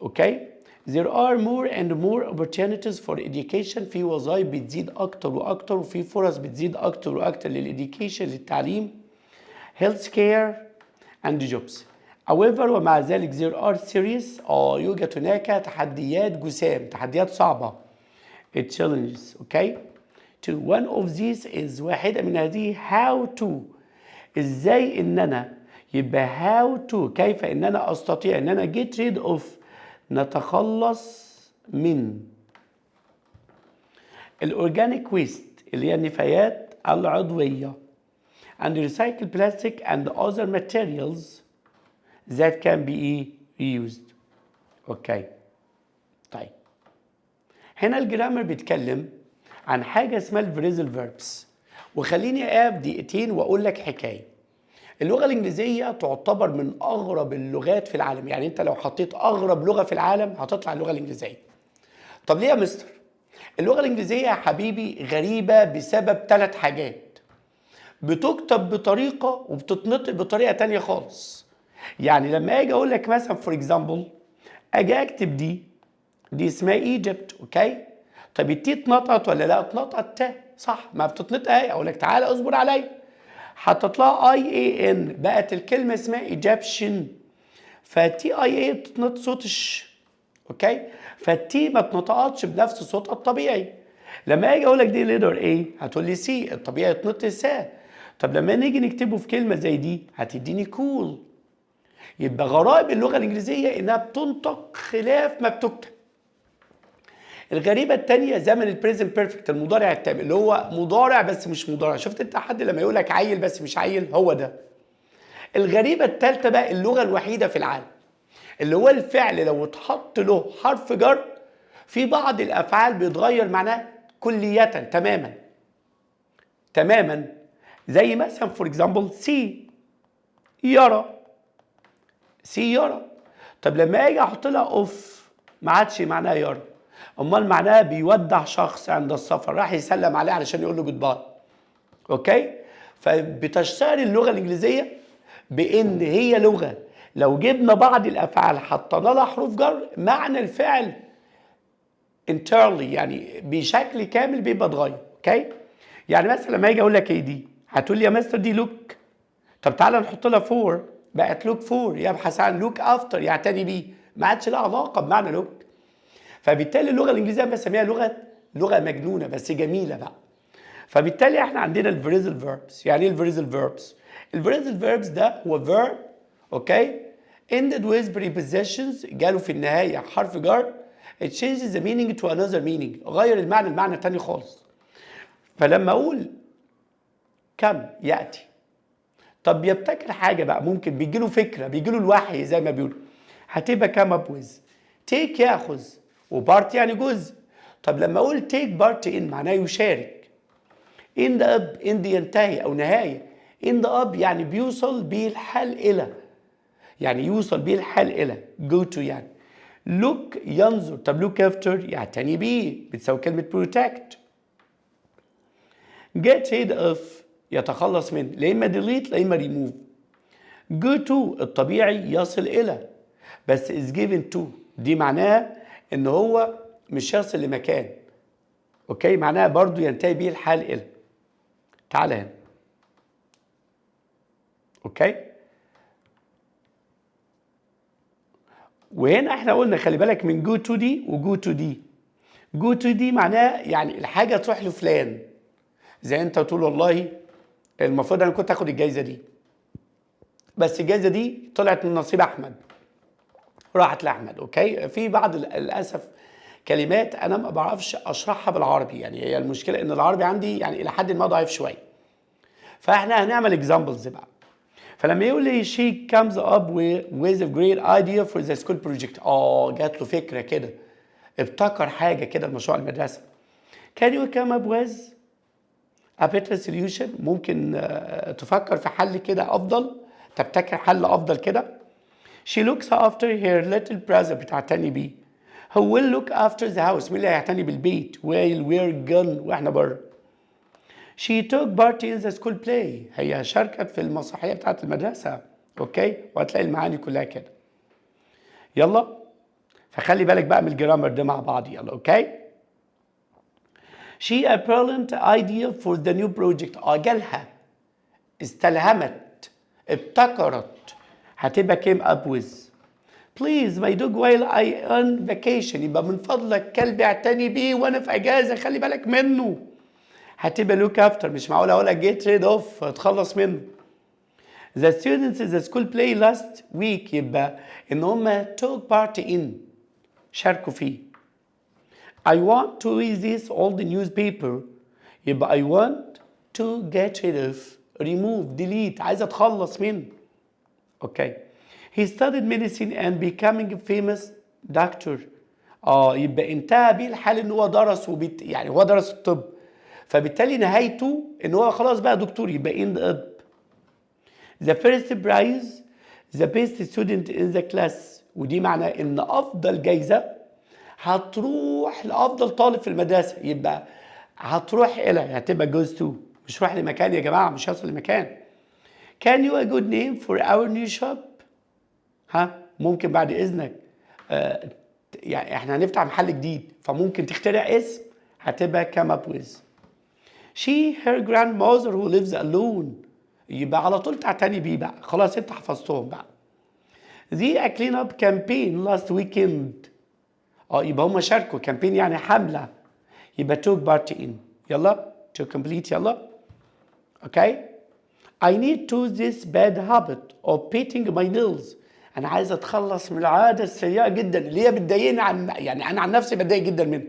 اوكي. there are more and more opportunities for education. في وظائف بتزيد أكتر وأكتر وفي فرص بتزيد أكتر وأكتر للإديوكيشن للتعليم health care and jobs. however ومع ذلك there are serious يوجد هناك تحديات جسام تحديات صعبة challenges. okay to one of these is واحدة من هذه how to ازاي ان انا يبقى how to كيف ان انا استطيع ان انا get rid of نتخلص من الأورجانيك ويست اللي هي النفايات العضوية and recycle plastic and other materials that can be reused. اوكي طيب هنا الجرامر بيتكلم عن حاجة اسمها الفريزل فيربس وخليني اقف دقيقتين واقول لك حكاية. اللغة الإنجليزية تعتبر من أغرب اللغات في العالم، يعني أنت لو حطيت أغرب لغة في العالم هتطلع اللغة الإنجليزية. طب ليه يا مستر؟ اللغة الإنجليزية يا حبيبي غريبة بسبب 3 حاجات. بتكتب بطريقة وبتتنطق بطريقة تانية خالص. يعني لما أجي أقول لك مثلا فور إكزامبل أجي أكتب دي اسمها ايجيبت. اوكي طب التي اتنطقت ولا لا؟ اتنطقت تا صح، ما بتتنطق اهي. اقول لك تعالى اصبر عليا، حطيت لها اي اي ان بقت الكلمه اسمها ايجيبشن، فالتي اي اي بتتنطق صوت اوكي فالتي ما اتنطقتش بنفس صوتها الطبيعي. لما اجي اقول لك دي ليتر ايه هتقول لي سي، الطبيعي يتنطق سا. طب لما نيجي نكتبه في كلمه زي دي هتديني كول. يبقى غرائب اللغه الانجليزيه انها بتنطق خلاف ما بتكتب. الغريبه الثانيه زمن البريزنت بيرفكت المضارع التام اللي هو مضارع بس مش مضارع. شفت انت حد لما يقول لك عيل بس مش عيل؟ هو ده. الغريبه الثالثه بقى اللغه الوحيده في العالم اللي هو الفعل لو اتحط له حرف جر في بعض الافعال بيتغير معناه كلية تماما زي مثلا فور اكزامبل سي يرى، سي يرى. طب لما اجي احط لها اوف ما عادش معناها يرى، امال معناها بيودع شخص عند السفر، راح يسلم عليه علشان يقول له جود باي. اوكي فبتشتهر اللغه الانجليزيه بان هي لغه لو جبنا بعض الافعال حطينا لها حروف جر معنى الفعل entirely يعني بشكل كامل بيبقى اتغير. اوكي يعني مثلا لما اجي اقول لك ايه دي هتقول لي يا مستر دي لوك. طب تعالى نحط لها فور بقت لوك فور، يبحث عن لوك افتر يعتني بيه، ما عادش لها علاقه بمعنى لوك. فبالتالي اللغه الانجليزيه بسميها لغه مجنونه بس جميله بقى. فبالتالي احنا عندنا الفريزل فيربس. يعني ايه الفريزل فيربس؟ الفريزل فيربس ده هو فيرب اوكي ended with prepositions جاله في النهايه حرف جر it changes the meaning to another meaning غير المعنى لمعنى تاني خالص. فلما اقول كم ياتي، طب يبتكر حاجه بقى ممكن بيجي له فكره بيجي له الوحي زي ما بيقولوا هتبقى كام اب ويز. تيك ياخذ وبارت يعني جزء. طب لما اقول تيك بارت ان معناه يشارك. ان ذا اب ان دي ينتهي او نهايه. ان ذا اب يعني بيوصل بيه الحال الى، يعني يوصل بيه الحال الى جو تو يعني. لوك ينظر. طب لوك افتر يعتني بيه بتساوي كلمه بروتكت. get rid of يتخلص منه، لا اما delete لا اما remove. go to الطبيعي يصل الى بس is given to دي معناها ان هو مش يصل لمكان. اوكي معناها برضو ينتهي بيه الحال الى. تعال هنا. اوكي وهنا احنا قلنا خلي بالك من جو تو دي وجو تو دي. جو تو دي معناها يعني الحاجه تروح لفلان، زي انت تقول والله المفروض انا كنت اخد الجايزه دي بس الجايزه دي طلعت من نصيب احمد راحت لاحمد. اوكي في بعض للاسف كلمات انا ما بعرفش اشرحها بالعربي، يعني هي المشكله ان العربي عندي يعني الى حد ما ضعيف شويه. فاحنا هنعمل اكزامبلز بقى. فلما يقول لي she comes up with a great idea for the school project جات له فكره كده ابتكر حاجه كده لمشروع المدرسه. can you come up with a better solution ممكن تفكر في حل كده افضل، تبتكر حل افضل كده. she looks after her little brother بتعتني بيه. who will look after the house مين اللي هيعتني بالبيت while we're gone واحنا بره. she took part in the school play هي شاركت في المسرحيه بتاعت المدرسه. اوكي وهتلاقي المعاني كلها كده. يلا فخلي بالك بقى من الجرامر ده مع بعض يلا اوكي. She a brilliant idea for the new project. جالها استلهمت ابتكرت هتبقى came up with. Please my dog while I on vacation. يبقى من فضلك كلبي اعتني بيه وانا في اجازه خلي بالك منه. هتبقى look after. مش معقول اقولها get rid of اتخلص منه. The students in the school play last week. يبقى ان هم took part in شاركوا فيه. I want to read this old newspaper. يبقى I want to get rid of remove delete عايز اتخلص منه. اوكي. He studied medicine and becoming a famous doctor. يبقى انتهى بيه الحال ان هو درس يعني هو درس الطب فبالتالي نهايته ان هو خلاص بقى دكتور يبقى end up. The first prize the best student in the class. ودي معناه ان افضل جايزه هتروح لافضل طالب في المدرسه يبقى هتروح الى هتبقى goes to مش رايح لمكان يا جماعه مش هوصل لمكان. Can you a good name for our new shop؟ ممكن بعد اذنك يعني احنا هنفتح محل جديد فممكن تخترع اسم هتبقى come up with. She her grandmother who lives alone. يبقى على طول تعتني بيه بقى خلاص انت حفظتهم بقى. The a clean up campaign last weekend. يبقى هم شاركوا كامبين يعني حملة يبقى took part in. يلا to complete يلا. Okay. I need to this bad habit of painting my nails. أنا عايز أتخلص من العادة السيئة جدا اللي هي بتضايقني يعني أنا عن نفسي بتضايق جدا منها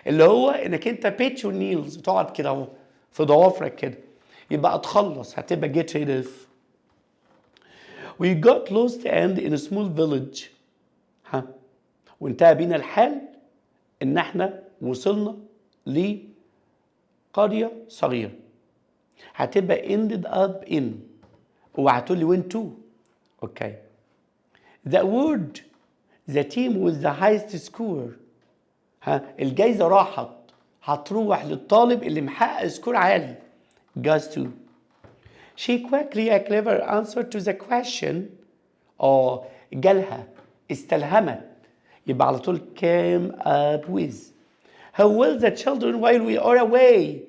اللي هو إنك أنت paint your nails بتقعد كده أهو في ضوافرك كده يبقى أتخلص هتبقى get rid of. We got lost and in a small village. وانتهى بينا الحال ان احنا وصلنا لقرية صغيرة هتبقى ended up in وهتقول لي went to. اوكي. The award the team with the highest score. الجايزة راحت هتروح للطالب اللي محقق سكور عالي goes to. She quickly a clever answer to the question. جالها استلهمت يبقى على طول came up with. How will the children while we are away.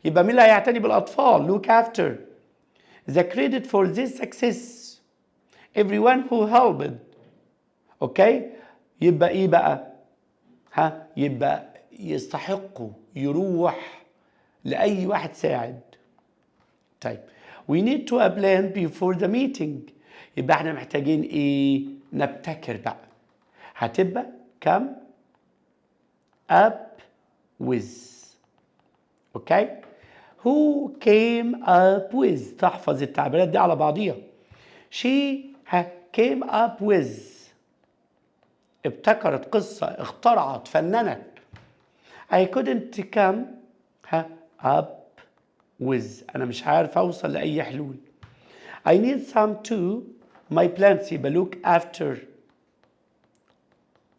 يبقى مين اللي هيعتني بالأطفال look after. The credit for this success everyone who helped. اوكي يبقى ايه بقى يبقى يستحقوا يروح لأي واحد ساعد. طيب we need to plan before the meeting. يبقى احنا محتاجين ايه نبتكر بقى هتبقى come up with. اوكي. who came up with تحفظ التعبيرات دي على بعضيها. she came up with ابتكرت قصة اخترعت فننت. I couldn't come up with أنا مش عارف أوصل لأي حلول. I need some to my plants يبقى look after.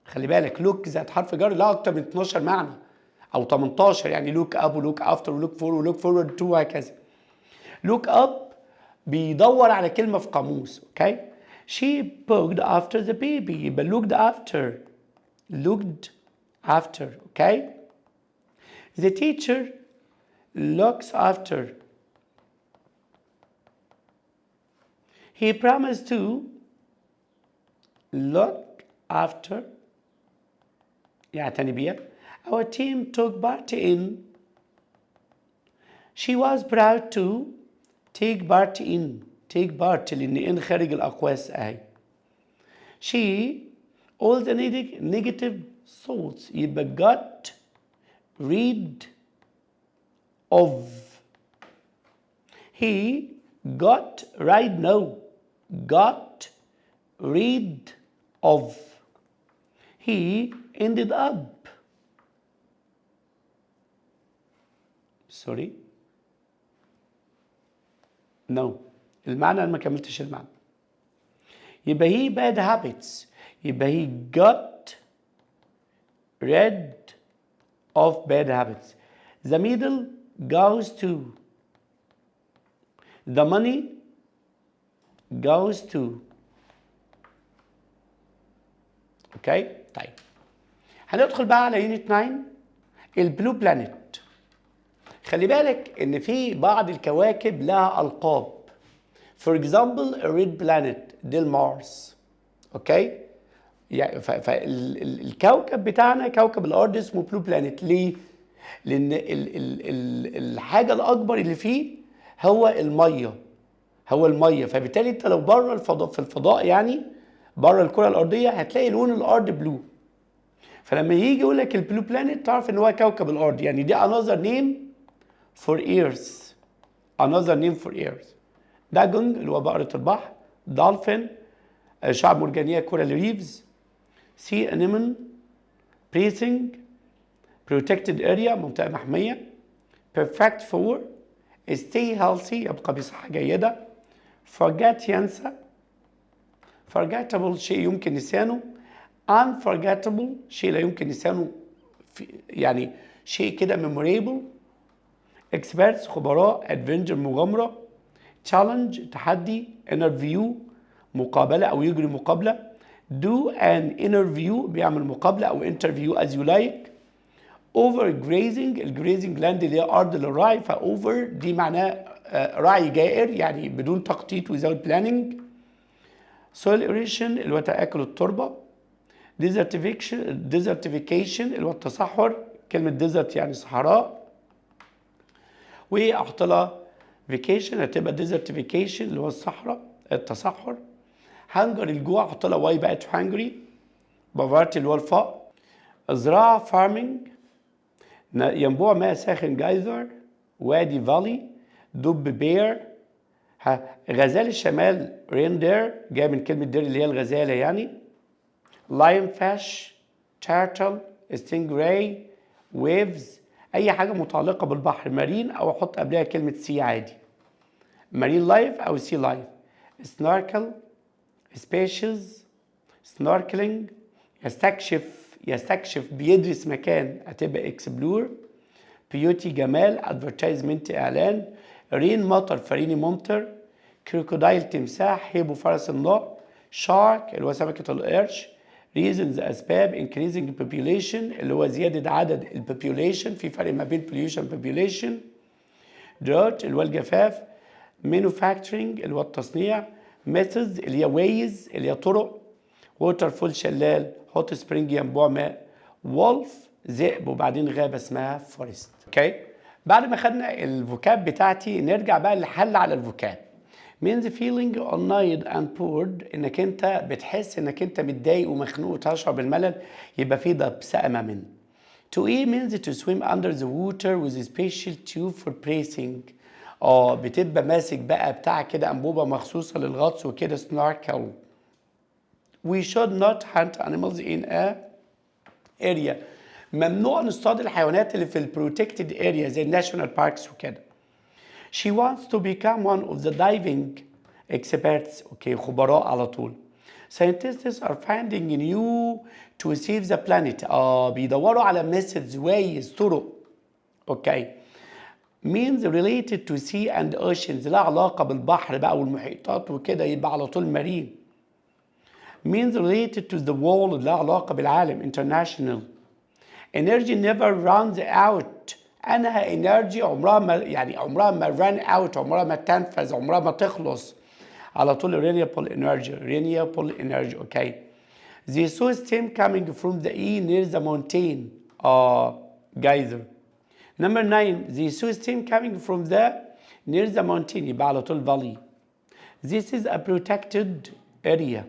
خلي بالك look ذات حرف جر لا أكتر من 12 معنى أو 18 يعني look up و look after و look for و look forward to وهكذا. look up بيدور على كلمة في قاموس. okay. She looked after the baby يبقى looked after. okay. The teacher looks after. He promised to look after يعتني بيها. Our team took part in. She was proud to take part لأن إن خارج الأقواس أهي. She all the negative thoughts يبقى got rid of. He got rid of. He ended up. sorry no المعنى أنا ما كملتش المعنى. يبقى he bad habits يبقى he got rid of bad habits. The middle goes to. The money goes to. okay. طيب هندخل بقى على يونت 9 البلو بلانيت. خلي بالك ان في بعض الكواكب لها القاب. فور اكزامبل ريد بلانيت دي المارس. اوكي؟ يعني فالكوكب بتاعنا كوكب الارض اسمه بلو بلانيت. ليه؟ لان الحاجه الاكبر اللي فيه هو الميه. فبالتالي انت لو بره الفضاء، في الفضاء يعني بره الكره الارضيه، هتلاقي لون الارض بلو. فلما يجي يقول لك البلو بلانيت تعرف ان هو كوكب الارض. يعني دي another name for earth. داجونج اللي هو بقرة البحر، دولفين، شعب مرجانية كورال ريفز، سي انيمون، بريسنج، بروتكتد اريا منطقة محمية، بيرفكت فور، stay healthy يبقى بصحة جيدة، forget ينسى، forgettable شيء يمكن نسيانه، unforgettable شيء لا يمكن نسيانه، يعني شيء كده memorable، experts خبراء، adventure مغامرة، challenge تحدي، interview مقابلة أو يجري مقابلة، do an interview بيعمل مقابلة أو interview as you like، overgrazing الجريزنج لاند اللي هي أرض للرعي، فأوفر دي معناه رعي جائر يعني بدون تخطيط without planning، soil erosion اللي هو تآكل التربة، desertification اللي هو التصحر، كلمة desert يعني صحراء، وأحط لها vacation هتبقى desertification اللي هو التصحر، هنجر الجوع احط لها واي بقت هانجري، بافارتي اللي هو الفقر، زراعة فارمنج، ينبوع ماء ساخن جايزر، وادي فالي، دب بير، غزال الشمال ريندير جاي من كلمة دير اللي هي الغزالة يعني، لاين فاش، تيرتل، ستينجراي، ويفز، أي حاجة متعلقة بالبحر، مارين أو أحط قبلها كلمة سي عادي، مارين لايف أو سي لايف، سناركل، سبيشيز، سنوركلينج، يستكشف بيدرس مكان هتبقى اكسبلور، بيوتي جمال، ادفرتايزمنت اعلان، رين مطر فريني ممطر، كروكودايل تمساح، هيبو فرس النهر، شارك اللي هو سمكة القرش، reasons اسباب، increasing population اللي هو زيادة عدد البوبيوليشن، في فرق ما بين pollution population، drought اللي هو الجفاف، manufacturing اللي هو التصنيع، methods اللي هي ways اللي هي طرق، ووترفول شلال، هوت سبرينج ينبوع ماء، وولف ذئب، وبعدين غابة اسمها فورست. اوكي؟ بعد ما خدنا الفوكاب بتاعتي نرجع بقى للحل على الفوكاب. means feeling annoyed and bored انك انت بتحس انك انت متضايق ومخنوق وتشعر بالملل، يبقى في دبس امامن. To eat means to swim under the water with a special tube for breathing. بتبقى ماسك بقى بتاع كده انبوبة مخصوصة للغطس وكده snorkel. We should not hunt animals in a area. ممنوع نصطاد الحيوانات اللي في البروتكتد اريا زي الناشونال باركس وكده. She wants to become one of the diving experts. اوكي خبراء على طول. Scientists are finding new to save the planet. بيدوروا على methods ways طرق. اوكي. means related to sea and oceans لها علاقة بالبحر بقى والمحيطات وكده يبقى على طول marine. means related to the world لها علاقة بالعالم international. energy never runs out. أنها energy عمرها ما run out، عمرها ما تنفذ، عمرها ما تخلص. على طول renewable energy. okay. The system coming from the near the mountain. geyser. Number 9 the system coming from the near the mountain يبقى على طول valley. This is a protected area.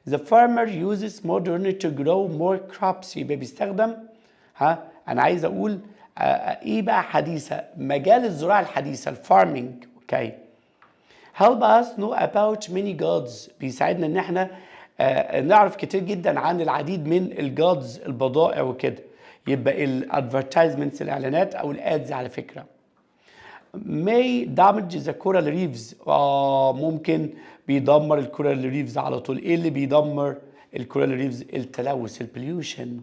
The farmer uses modern to grow more crops. يبقى بيستخدم أنا عايز أقول إيه بقى حديثة؟ مجال الزراعة الحديثة الفارمينج. أوكي. Help us know about many gods. بيساعدنا إن إحنا نعرف كتير جدا عن العديد من الجودز البضائع وكده. يبقى الادفرتايزمنتس الإعلانات أو الأدز على فكرة. may damage the coral reefs. ممكن بيدمر الكورال ريفز على طول. ايه اللي بيدمر الكورال ريفز؟ التلوث البوليوشن.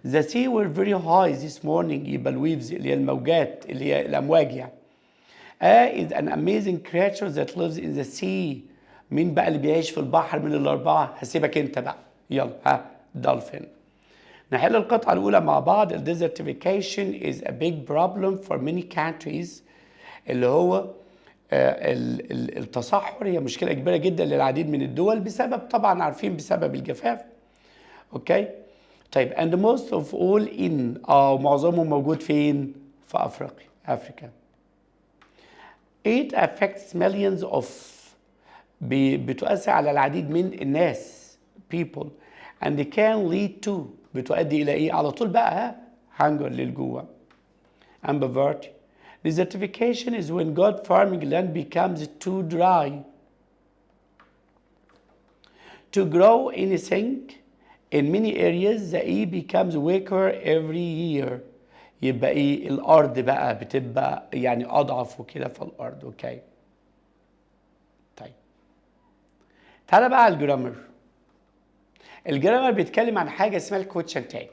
The sea were very high this morning. يبقى الويفز اللي هي الموجات اللي هي الامواج يعني. is an amazing creature that lives in the sea. مين بقى اللي بيعيش في البحر من الاربعه؟ هسيبك انت بقى. يلا dolphin. نحل القطعة الأولى مع بعض. Desertification is a big problem for many countries. اللي هو التصحر هي مشكلة كبيرة جدا للعديد من الدول بسبب، طبعا عارفين، بسبب الجفاف. اوكي طيب and most of all in معظمهم موجود فين؟ في أفريقيا. It affects millions of بتؤثر على العديد من الناس people and can lead to بتؤدي إلى إيه؟ على طول بقى hunger للجوع and poverty. Desertification is when God farming land becomes too dry to grow anything. In many areas the E becomes weaker every year. يبقى ايه؟ الارض بقى بتبقى يعني اضعف وكده في الارض. اوكي طيب تعالى بقى على الجرامر. الجرامر بيتكلم عن حاجه اسمها الكوتشن تاج.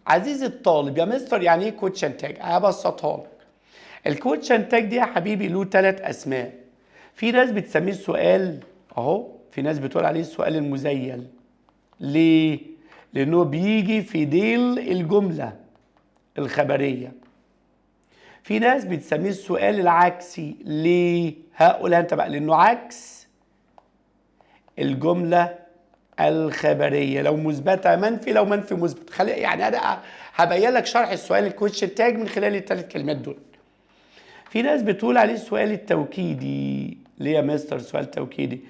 عزيزي الطالب، يا مستر يعني ايه كوتشن تاج؟ هبسطها لك. الكوتشن تاج دي يا حبيبي له 3 اسماء. في ناس بتسميه السؤال اهو، في ناس بتقول عليه السؤال المزيل. ليه؟ لانه بيجي في ديل الجمله الخبريه. في ناس بتسميه السؤال العكسي. ليه؟ هقولها انت بقى. لانه عكس الجمله الخبريه، لو مثبته منفي، لو منفي مثبت. يعني انا هبين لك شرح السؤال الكويشن تاج من خلال ال3 كلمات دول. في ناس بتقول عليه السؤال التوكيدي. ليه يا مستر سؤال توكيدي؟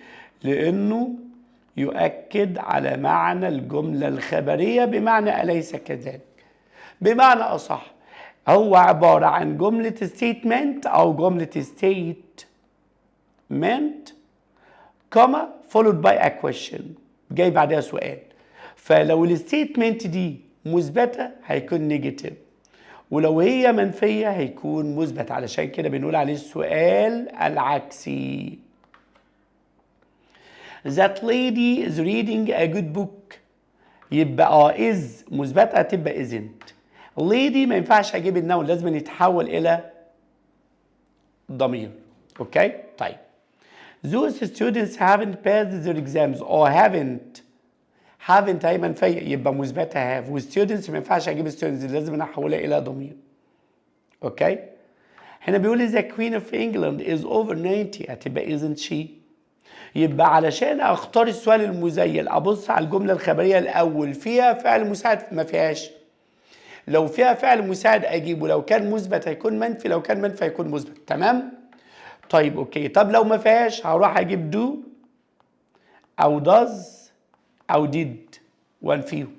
لانه يؤكد على معنى الجمله الخبريه بمعنى أليس كذلك. بمعنى اصح هو عباره عن جمله statement او جمله statement كوما followed by a question جاي بعدها سؤال. فلو الستيتمنت دي مثبته هيكون نيجاتيف، ولو هي منفيه هيكون مثبت. علشان كده بنقول عليه السؤال العكسي. That lady is reading a good book. يبقى is مثبته هتبقى isn't. lady ما ينفعش اجيب النون، لازم يتحول الى ضمير. اوكي طيب those students haven't passed their exams or haven't هي منفيه يبقى مثبتها have، والستودنتس ما ينفعش اجيب students لازم احولها الى ضمير. اوكي هنا بيقول the queen of England is over 90 هتبقى isn't she. يبقى علشان اختار السؤال المزيل ابص على الجمله الخبريه الاول فيها فعل مساعد ما فيهاش. لو فيها فعل مساعد اجيبه، لو كان مثبت هيكون منفي، لو كان منفي هيكون مثبت. تمام طيب اوكي. طب لو ما فيهاش هروح اجيب do او does او did وانفيهم.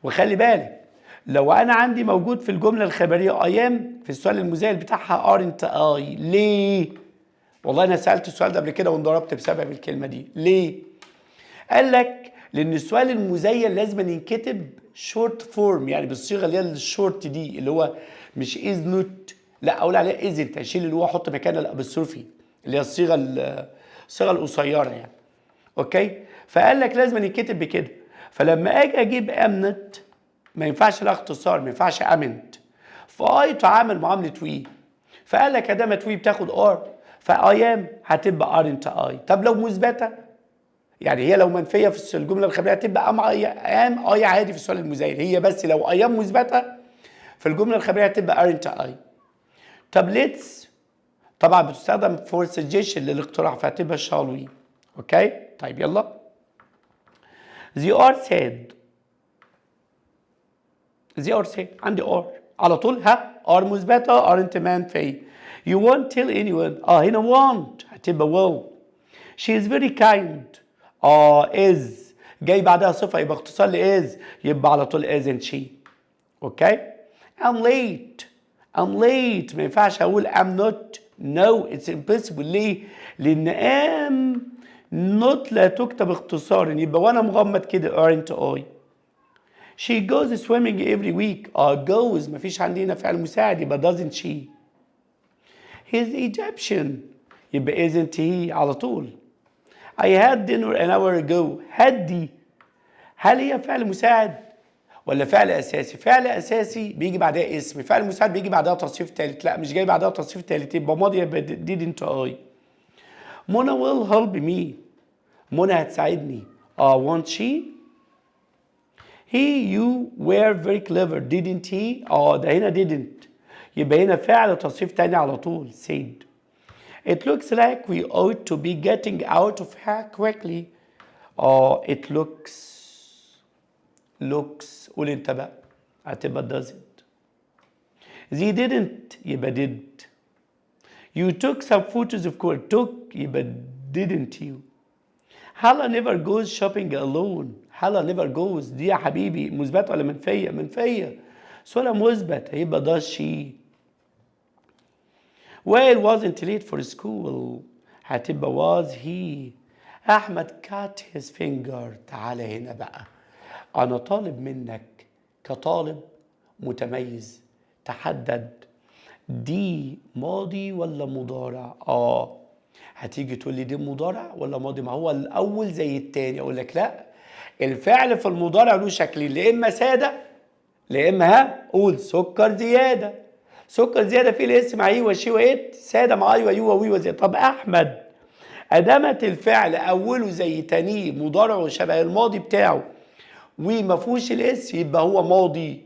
وخلي بالك لو انا عندي موجود في الجمله الخبريه I am في السؤال المزيل بتاعها aren't I. ليه؟ والله انا سالت السؤال ده قبل كده وانضربت بسبب الكلمه دي. ليه؟ قال لك لان السؤال المزيل لازم ينكتب شورت فورم، يعني بالصيغه اللي هي الشورت دي اللي هو مش از نوت، لا اقول عليها ازنت، اشيل اللي هو احط مكانها الابستروفي اللي هي الصيغه القصيره يعني. اوكي فقال لك لازم ينكتب بكده. فلما اجي اجيب امنت ما ينفعش لها اختصار، ما ينفعش امنت، فاي تعامل معامله وي. فقال لك ادام وي بتاخد ار فاي ام هتبقى ارنت اي. طب لو مثبته يعني هي لو منفيه في الجمله الخبريه هتبقى ام اي عادي في السؤال المزيل هي، بس لو اي ام مثبته في الجمله الخبريه هتبقى ارنت اي. طب ليتس طبعا بتستخدم فور سجيشن للاقتراح فهتبقى شال وي. اوكي طيب يلا. they are said عندي are على طول ها are مثبته aren't منفيه. you won't tell anyone هنا won't هتبقى will. she is very kind is جاي بعدها صفه يبقى اختصار ل is يبقى على طول isn't she. اوكي I'm late ما ينفعش اقول I'm not no it's impossible. ليه؟ لان am not لا تكتب اختصارا يبقى وانا مغمض كده aren't I. she goes swimming every week goes ما فيش عندنا فعل مساعد يبقى doesn't she. he's Egyptian يبقى isn't he على طول. I had dinner an hour ago had دي هل هي فعل مساعد ولا فعل اساسي؟ فعل اساسي بيجي بعدها اسم، فعل مساعد بيجي بعدها تصريف ثالث. لا مش جاي بعدها تصريف ثالث يبقى ماضي يبقى didn't I. منى will help me منى هتساعدني won't she. you were very clever didn't he. ده هنا didn't، يبقى هنا فعل تصريف تاني على طول said. It looks like we ought to be getting out of here quickly. it looks قول انت بقى، هتبقى doesn't. They didn't يبقى did. You took some photos of course. took يبقى didn't you. Hala never goes shopping alone. Hala never goes دي يا حبيبي مثبت ولا منفية؟ منفية. سؤال مثبت هيبقى does she. Well wasn't late for school. هتبقى was he. أحمد cut his finger. تعالى هنا بقى، أنا طالب منك كطالب متميز تحدد دي ماضي ولا مضارع. هتيجي تقول لي دي مضارع ولا ماضي؟ ما هو الاول زي التاني. اقول لك لا، الفعل في المضارع له شكلين، لا اما ساده لا اما قول سكر زياده. سكر زياده فيه الاسم اي وشي وات، ساده مع اي ويو وي وزي. طب احمد ادامت الفعل اوله زي تانيه مضارع شبه الماضي بتاعه وما فيهوش الاس يبقى هو ماضي.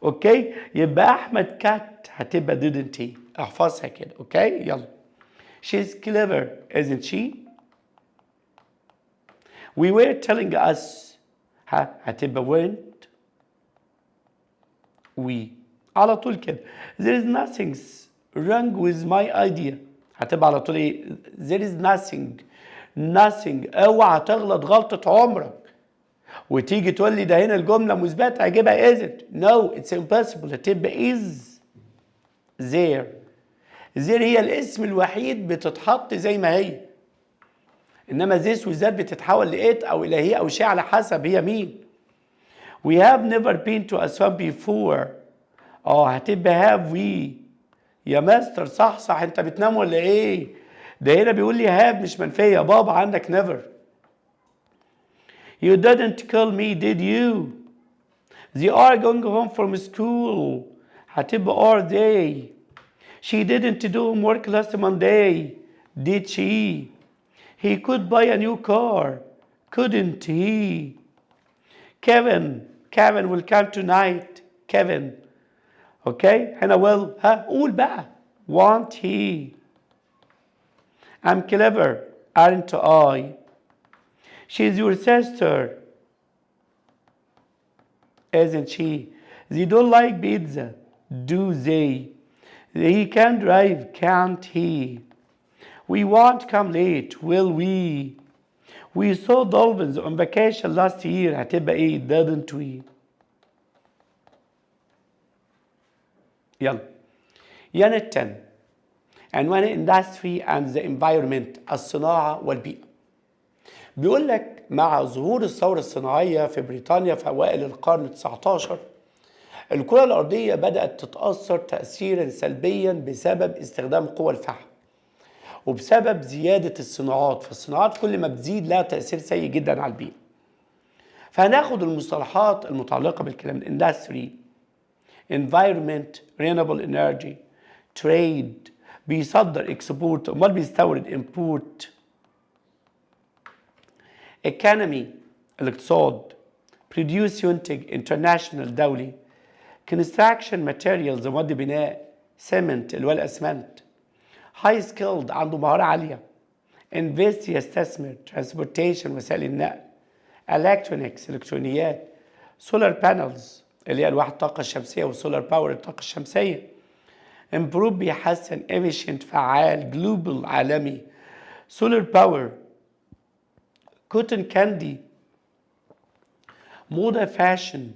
اوكي، يبقى احمد كات هتبقى didn't he. احفظها كده. اوكي يلا. She's clever isn't she. We were telling us هتبقى weren't we على طول كده. There is nothing wrong with my idea. هتبقى على طول ايه؟ There is nothing. اوعى تغلط غلطة عمرك وتيجي تقول لي ده هنا الجملة مثبتة هجيبها isn't. No it's impossible. هتبقى is there. هي الاسم الوحيد بتتحط زي ما هي، انما this وذات بتتحول لإت او الى هي او شيء على حسب هي مين. We have never been to Aswan before. هتبقى have we. يا مستر صح انت بتنام ولا ايه؟ ده هنا بيقول لي have مش منفية يا بابا، عندك never. You didn't call me did you. They are going home from school. هتبقى are they. She didn't do homework last Monday, did she? He could buy a new car, couldn't he? Kevin will come tonight. Kevin. Okay? هنا will قول بقى. Won't he? I'm clever, aren't I? She's your sister, isn't she? They don't like pizza, do they? He can drive, can't he? We won't come late, will we? We saw dolphins on vacation last year. هتبقى ايه؟ didn't we? يلا. Unit 10 عنوان industry and the environment، الصناعة والبيئة. بيقول لك مع ظهور الثورة الصناعية في بريطانيا في أوائل القرن ال19 الكرة الأرضية بدأت تتأثر تأثيرا سلبيا بسبب استخدام قوى الفحم وبسبب زيادة الصناعات. فالصناعات كل ما بتزيد لها تأثير سيء جدا على البيئة. فهناخد المصطلحات المتعلقة بالكلام ده. industry، environment، renewable energy، trade بيصدر export، امال بيستورد import، economy الاقتصاد، produce ينتج international دولي، construction materials مواد بناء، cement اللي هو الاسمنت، high skilled عنده مهارة عالية، invest يستثمر، transportation وسائل النقل، electronics الكترونيات، solar panels اللي هي الواح الطاقة الشمسية والسولار باور الطاقة الشمسية، improve بيحسن، efficient فعال، global عالمي، solar power، cotton candy موضة فاشن،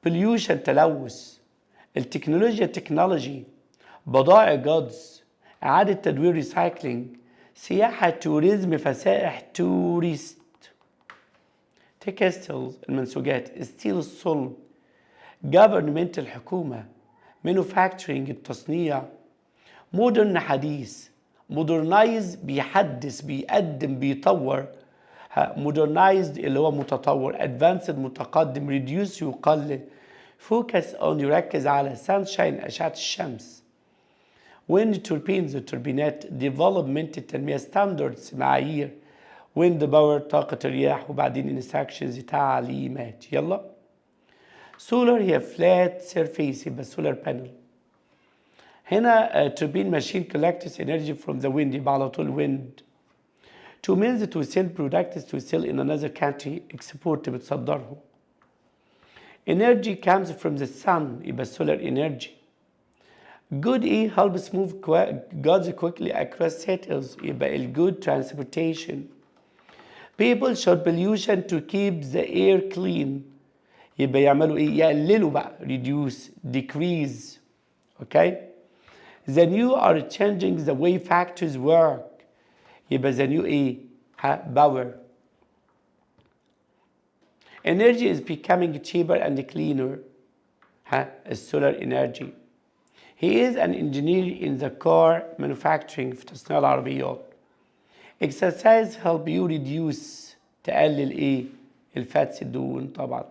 pollution تلوث، التكنولوجيا تكنولوجي، بضائع جودز، إعادة تدوير ريسايكلينج، سياحة توريزم فسائح توريست، تكستيلز المنسوجات، ستيل الصلب، government الحكومة، manufacturing التصنيع، modern حديث، modernize بيحدث بيقدم بيطور، modernized اللي هو متطور، advanced متقدم، reduce يقلل، focus on يركز على sunshine أشعة الشمس، wind turbines التوربينات، development التنمية، standards معايير، wind power طاقة الرياح، وبعدين instructions تعليمات. يلا solar هي flat surface يبقى solar panel. هنا turbine machine collects energy from the wind يبقى على طول wind. to mills to sell products to sell in another country export بتصدرهم. energy comes from the sun يبقى solar energy. good helps move goods quickly across cities يبقى good transportation. people should pollution to keep the air clean يبقى يعملوا يقللوا بقى reduce decrease. okay. the new are changing the way factories work يبقى the new power. energy is becoming cheaper and cleaner solar energy. he is an engineer in the car manufacturing في تصنيع العربيات. exercise help you reduce تقلل الفاتس الدهون طبعا.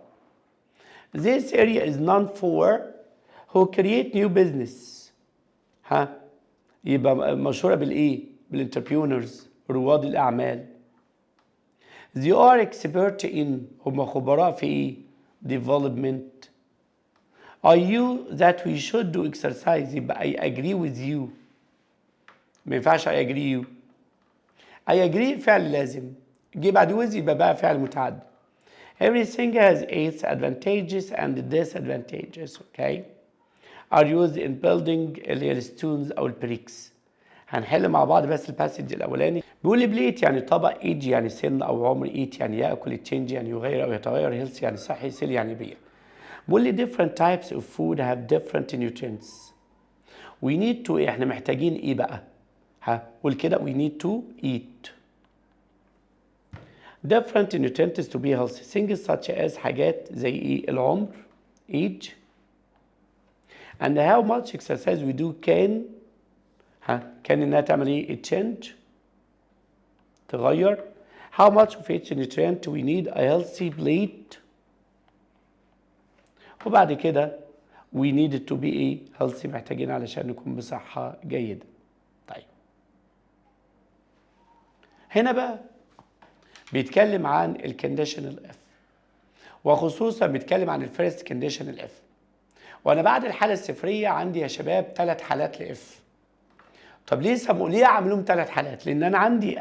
this area is known for who create new business يبقى مشهورة بالانتربريونرز رواد الأعمال. they are expert in هم خبراء في development. are you that we should do exercise يبقى I agree with you ما ينفعش I agree you. I agree فعل لازم جه بعد with يبقى بقى فعل متعدي. everything has its advantages and disadvantages. okay. are used in building اللي هي الستونز او البريكس. هنحل مع بعض بس الباسج الاولاني. بيقول لي بليت يعني طبق، ايج يعني سن او عمر، ايت يعني ياكل، تشينج يعني يغير او يتغير، هيلث يعني صحي، سيل يعني بيع. بيقول لي different types of food have different nutrients. we need to احنا محتاجين ايه بقى؟ قول كده we need to eat. different nutrients to be healthy. things such as حاجات زي العمر age and how much exercise we do can انها تعمل change تغير. how much of each nutrient we need a healthy plate. وبعد كده we need it to be healthy محتاجين علشان نكون بصحة جيدة. طيب هنا بقى بيتكلم عن الكونديشنال اف وخصوصا بيتكلم عن الفيرست كونديشنال اف. وانا بعد الحالة الصفرية عندي يا شباب 3 حالات لاف. طب ليه اعملهم 3 حالات؟ لان انا عندي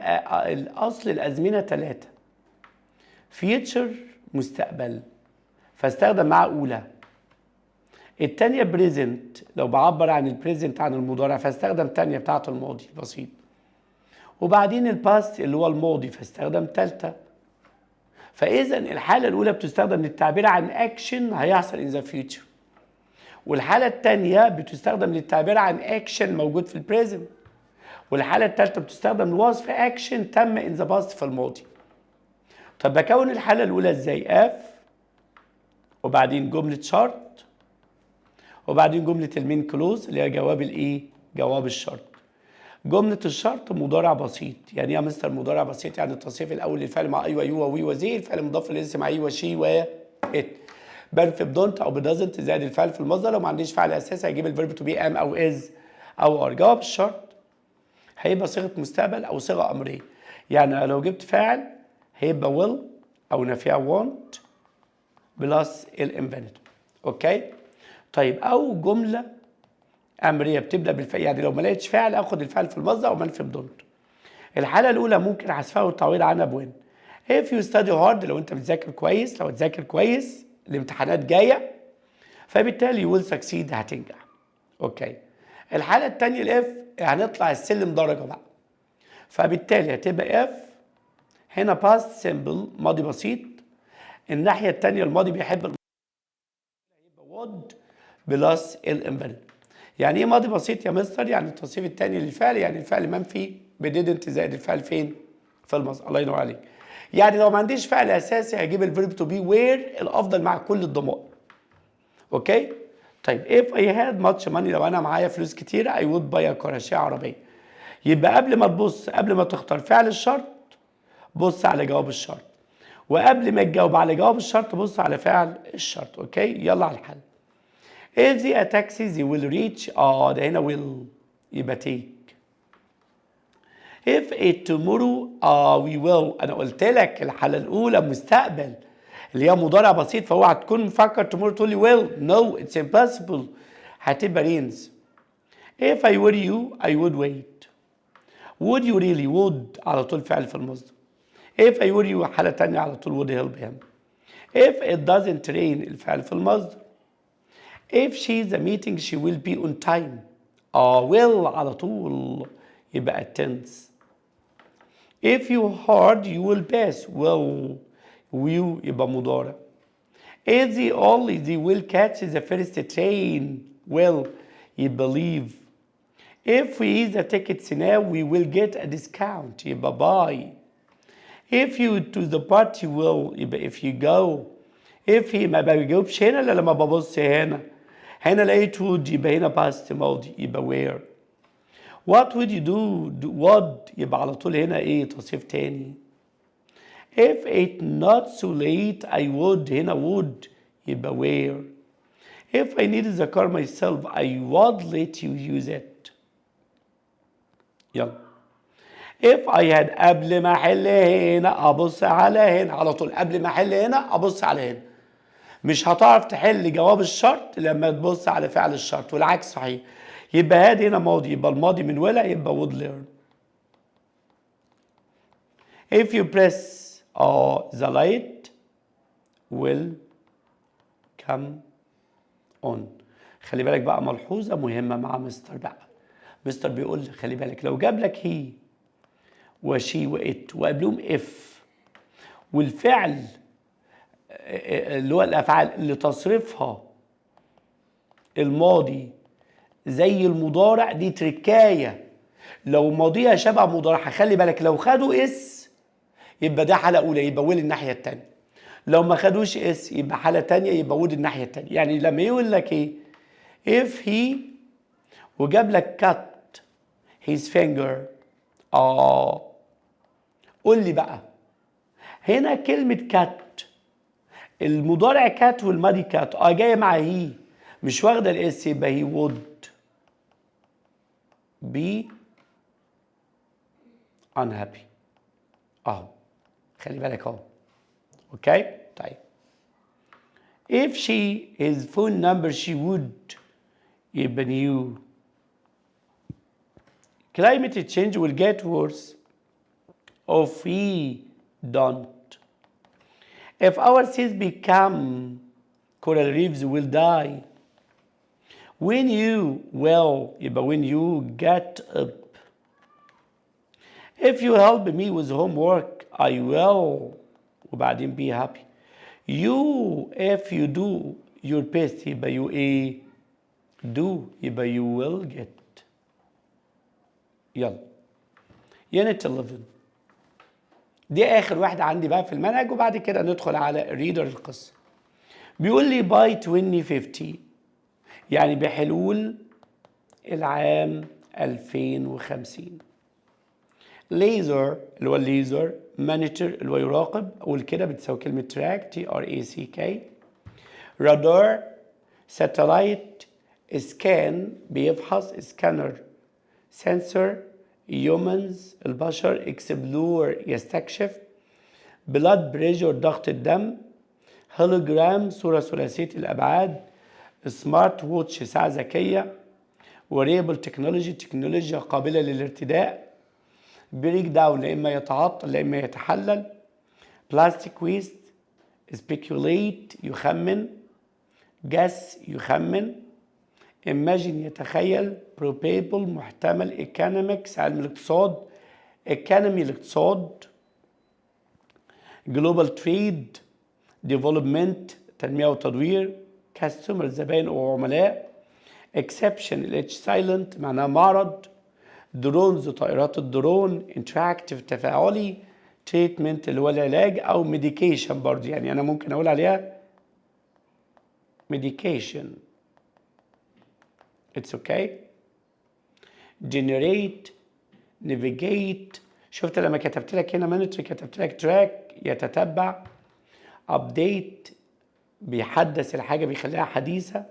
الاصل الازمنة 3 فيوتشر مستقبل فاستخدم معاه اولى. الثانيه بريزنت لو بعبر عن البريزنت عن المضارع فاستخدم ثانيه بتاعه الماضي بسيط. وبعدين الباست اللي هو الماضي فاستخدم ثالثه. فاذا الحاله الاولى بتستخدم للتعبير عن اكشن هيحصل ان ذا فيوتشر، والحاله الثانيه بتستخدم للتعبير عن اكشن موجود في البريزنت، والحاله الثالثه بتستخدم لوصف اكشن تم ان ذا باست في الماضي. طب بكون الحاله الاولى ازاي؟ اف وبعدين جمله شرط وبعدين جمله المين كلوز اللي هي جواب جواب الشرط. جمله الشرط مضارع بسيط. يعني ايه يا مستر مضارع بسيط؟ يعني التصريف الاول للفعل مع ايوه يو وي وزي، الفعل مضاف للاسم مع ايوه شي و ات. بنفي بدونت او بدازنت زائد الفعل في المصدر. لو ما عنديش فعل اساسي هجيب الفيرب تو بي ام او از او ار. جواب الشرط هيبقى صيغه مستقبل او صيغه امريه. يعني لو جبت فاعل هيبقى will او نافيه want بلس الانفينيتيف. اوكي؟ طيب او جمله امريه بتبدا بالفعل، يعني لو ما لقيتش فعل اخد الفعل في المصدر او منفي بدونت. الحاله الاولى ممكن حذفها والتعويض عنها بوين. if you study hard لو انت بتذاكر كويس، لو تذاكر كويس الامتحانات جايه فبالتالي you will succeed هتنجح. اوكي. الحاله الثانيه الاف هنطلع السلم درجه بقى. فبالتالي هتبقى اف هنا past simple ماضي بسيط. الناحيه الثانيه الماضي بيحب هيبقى would بلس الانفينيتيف. يعني ايه ماضي بسيط يا مستر؟ يعني التصريف الثاني للفعل، يعني الفعل منفي بديدنت زائد الفعل فين؟ في المصدر. الله ينور عليك. يعني لو ما عنديش فعل اساسي هجيب الفيرب تو بي وير الافضل مع كل الضمائر. اوكي؟ طيب if I had much money لو انا معايا فلوس كتيره I would buy a car اشتري عربيه. يبقى قبل ما تختار فعل الشرط بص على جواب الشرط، وقبل ما تجاوب على جواب الشرط بص على فعل الشرط. اوكي؟ يلا على الحل. if they a taxi they will reach ده هنا will يبقى take. if it tomorrow we will. انا قلت لك الحاله الاولى مستقبل، اللي هي مضارع بسيط، فاوعى تكون مفكر تقول لي well no it's impossible، هتبقى رينز. if I were you I would wait. would you really would على طول فعل في المصدر. if I were you حالة تانية على طول would help him. if it doesn't rain الفعل في المصدر. if she's a meeting she will be on time. will على طول يبقى tense. if you hard you will pass will يبقى مضارع. if they only they will catch the first train will يبقى leave. if we use the tickets now we will get a discount يبقى buy. if you to the party will يبقى if you go. if he ما بيجاوبش هنا الا لما ببص هنا لقيت would يبقى هنا past ماضي يبقى where. what would you do would يبقى على طول هنا ايه تصريف تاني. if it's not so late I would هنا would يبقى where. if I needed the car myself I would let you use it. يلا. if I had قبل ما احل هنا ابص على هنا على طول، قبل ما احل هنا ابص على هنا. مش هتعرف تحل جواب الشرط لما تبص على فعل الشرط، والعكس صحيح. يبقى هادي هنا ماضي، يبقى الماضي من ولا يبقى would learn. if you press the light will come on. خلي بالك بقى ملحوظة مهمة مع مستر بقى. مستر بيقول لي خلي بالك لو جاب لك هي وشي وإت وقبلهم اف والفعل اللي هو الافعال اللي تصريفها الماضي زي المضارع، دي تركايه. لو ماضيها شبه مضارعها خلي بالك لو خدوا اس يبقى ده حاله اولى يبقى ويل الناحيه الثانيه. لو ما خدوش اس يبقى حاله ثانيه يبقى وود الناحيه الثانيه. يعني لما يقول لك ايه if he وجاب لك cut his finger قول لي بقى هنا كلمه cut المضارع كات والماضي كات جايه مع هي مش واخده الاس يبقى هي would be unhappy. خلي بالك اوكي طيب. if she his phone number she would يبقى new. climate change will get worse if we don't. if our seas become coral reefs will die. when you will يبقى when you get up. if you help me with homework I will وبعدين be happy. you if you do your best يبقى you do يبقى you will get. يلا unit 11 دي اخر واحده عندي بقى في المنهج، وبعد كده ندخل على ريدر القصه. بيقول لي باي 2050 يعني بحلول العام 2050. ليزر اللي هو الليزر، مانيتور اللي هو يراقب، اقول كده بتساوي كلمه تراك TRACK. رادار، ساتلايت، سكان بيفحص، سكانر، سنسور، humans البشر، اكسبلور يستكشف، بلاد بريشر ضغط الدم، هولوجرام صورة ثلاثية الأبعاد، سمارت ووتش ساعة ذكية، وريبل تكنولوجي تكنولوجيا قابلة للارتداء، بريك داون لا إما يتعطل لا إما يتحلل، بلاستيك ويست، سبيكيوليت يخمن، جاس يخمن، imagine يتخيل، probable محتمل، economics علم الاقتصاد، economy الاقتصاد، global trade development تنمية وتطوير، customer زبائن وعملاء، exception الاتش silent معناها معرض، drones طائرات الدرون، interactive تفاعلي، treatment اللي هو العلاج أو medication برضه يعني أنا ممكن أقول عليها medication. It's okay. generate navigate شفت لما كتبت لك هنا مانيتور كتبت لك تراك يتتبع، update بيحدث الحاجة بيخليها حديثة،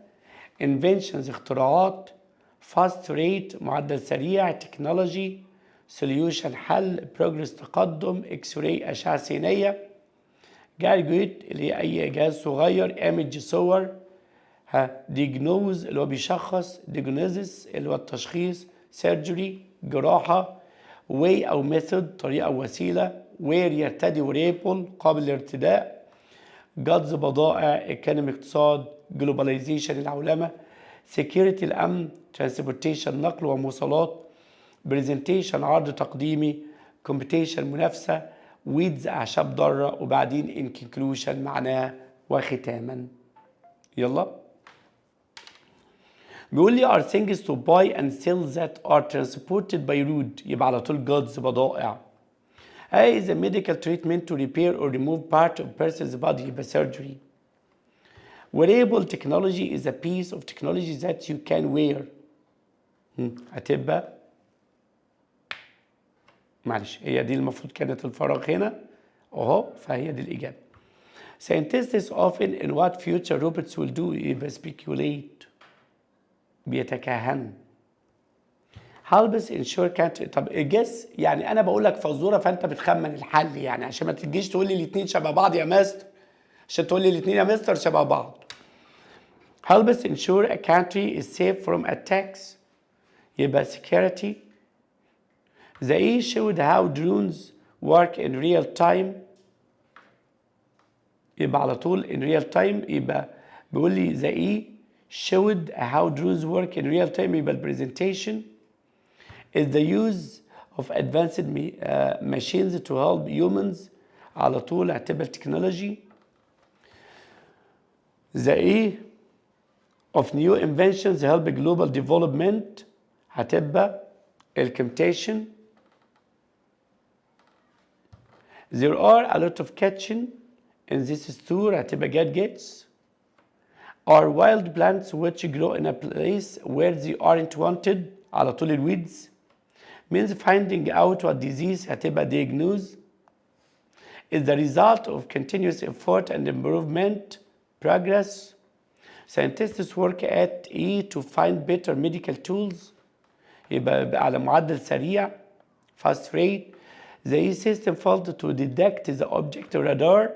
inventions اختراعات، fast rate معدل سريع، technology solution حل، progress تقدم، x-ray أشعة سينية، جارجويت اللي هي أي جهاز صغير. ايمج صور. ديجنوز اللي هو بيشخص. ديجنوزيس اللي هو التشخيص. سيرجري جراحة. واي أو ميثود طريقة أو وسيلة. وير يرتدي وريبل قابل للارتداء. جادز بضائع. ايكونومي اقتصاد. جلوباليزيشن العولمة. سيكيورتي الأمن. ترانسبورتيشن نقل ومواصلات. بريزنتيشن عرض تقديمي. كومبيتيشن منافسة. ويدز أعشاب ضارة. وبعدين إن كونكلوشن معناه وختاما. يلا بيقول لي are things to buy and sell that are transported by road. يبقى على طول goods بضائع. is a medical treatment to repair or remove part of person's body. يبقى surgery. wearable technology is a piece of technology that you can wear. هتبقى معلش هي دي المفروض كانت الفراغ هنا اهو، فهي دي الإجابة. Scientists often in what future robots will do. يبقى speculate بيتكهن. هلبس انشور كانت. طب جس يعني انا بقول لك فزوره فانت بتخمن الحل، يعني عشان ما تجيش تقول لي الاثنين شبه بعض يا مستر، عشان تقول لي الاثنين يا مستر شبه بعض. هلبس ensure a country is safe from attacks. يبقى security. The E showed how drones work in real time. يبقى على طول in real time. يبقى بيقول لي the E showed how drones work in real time. يبقى presentation is the use of advanced machines to help humans. على طول اعتبر technology. The E of new inventions help global development. هتبقى computation. There are a lot of kitchen in this store. هتبقى gadgets. Are wild plants which grow in a place where they aren't wanted. على طول الweeds. Means finding out what disease. هتبقى diagnose. Is the result of continuous effort and improvement. Progress. Scientists work at E to find better medical tools. يبقى على معدل سريع. Fast rate. The E system failed to detect the object radar.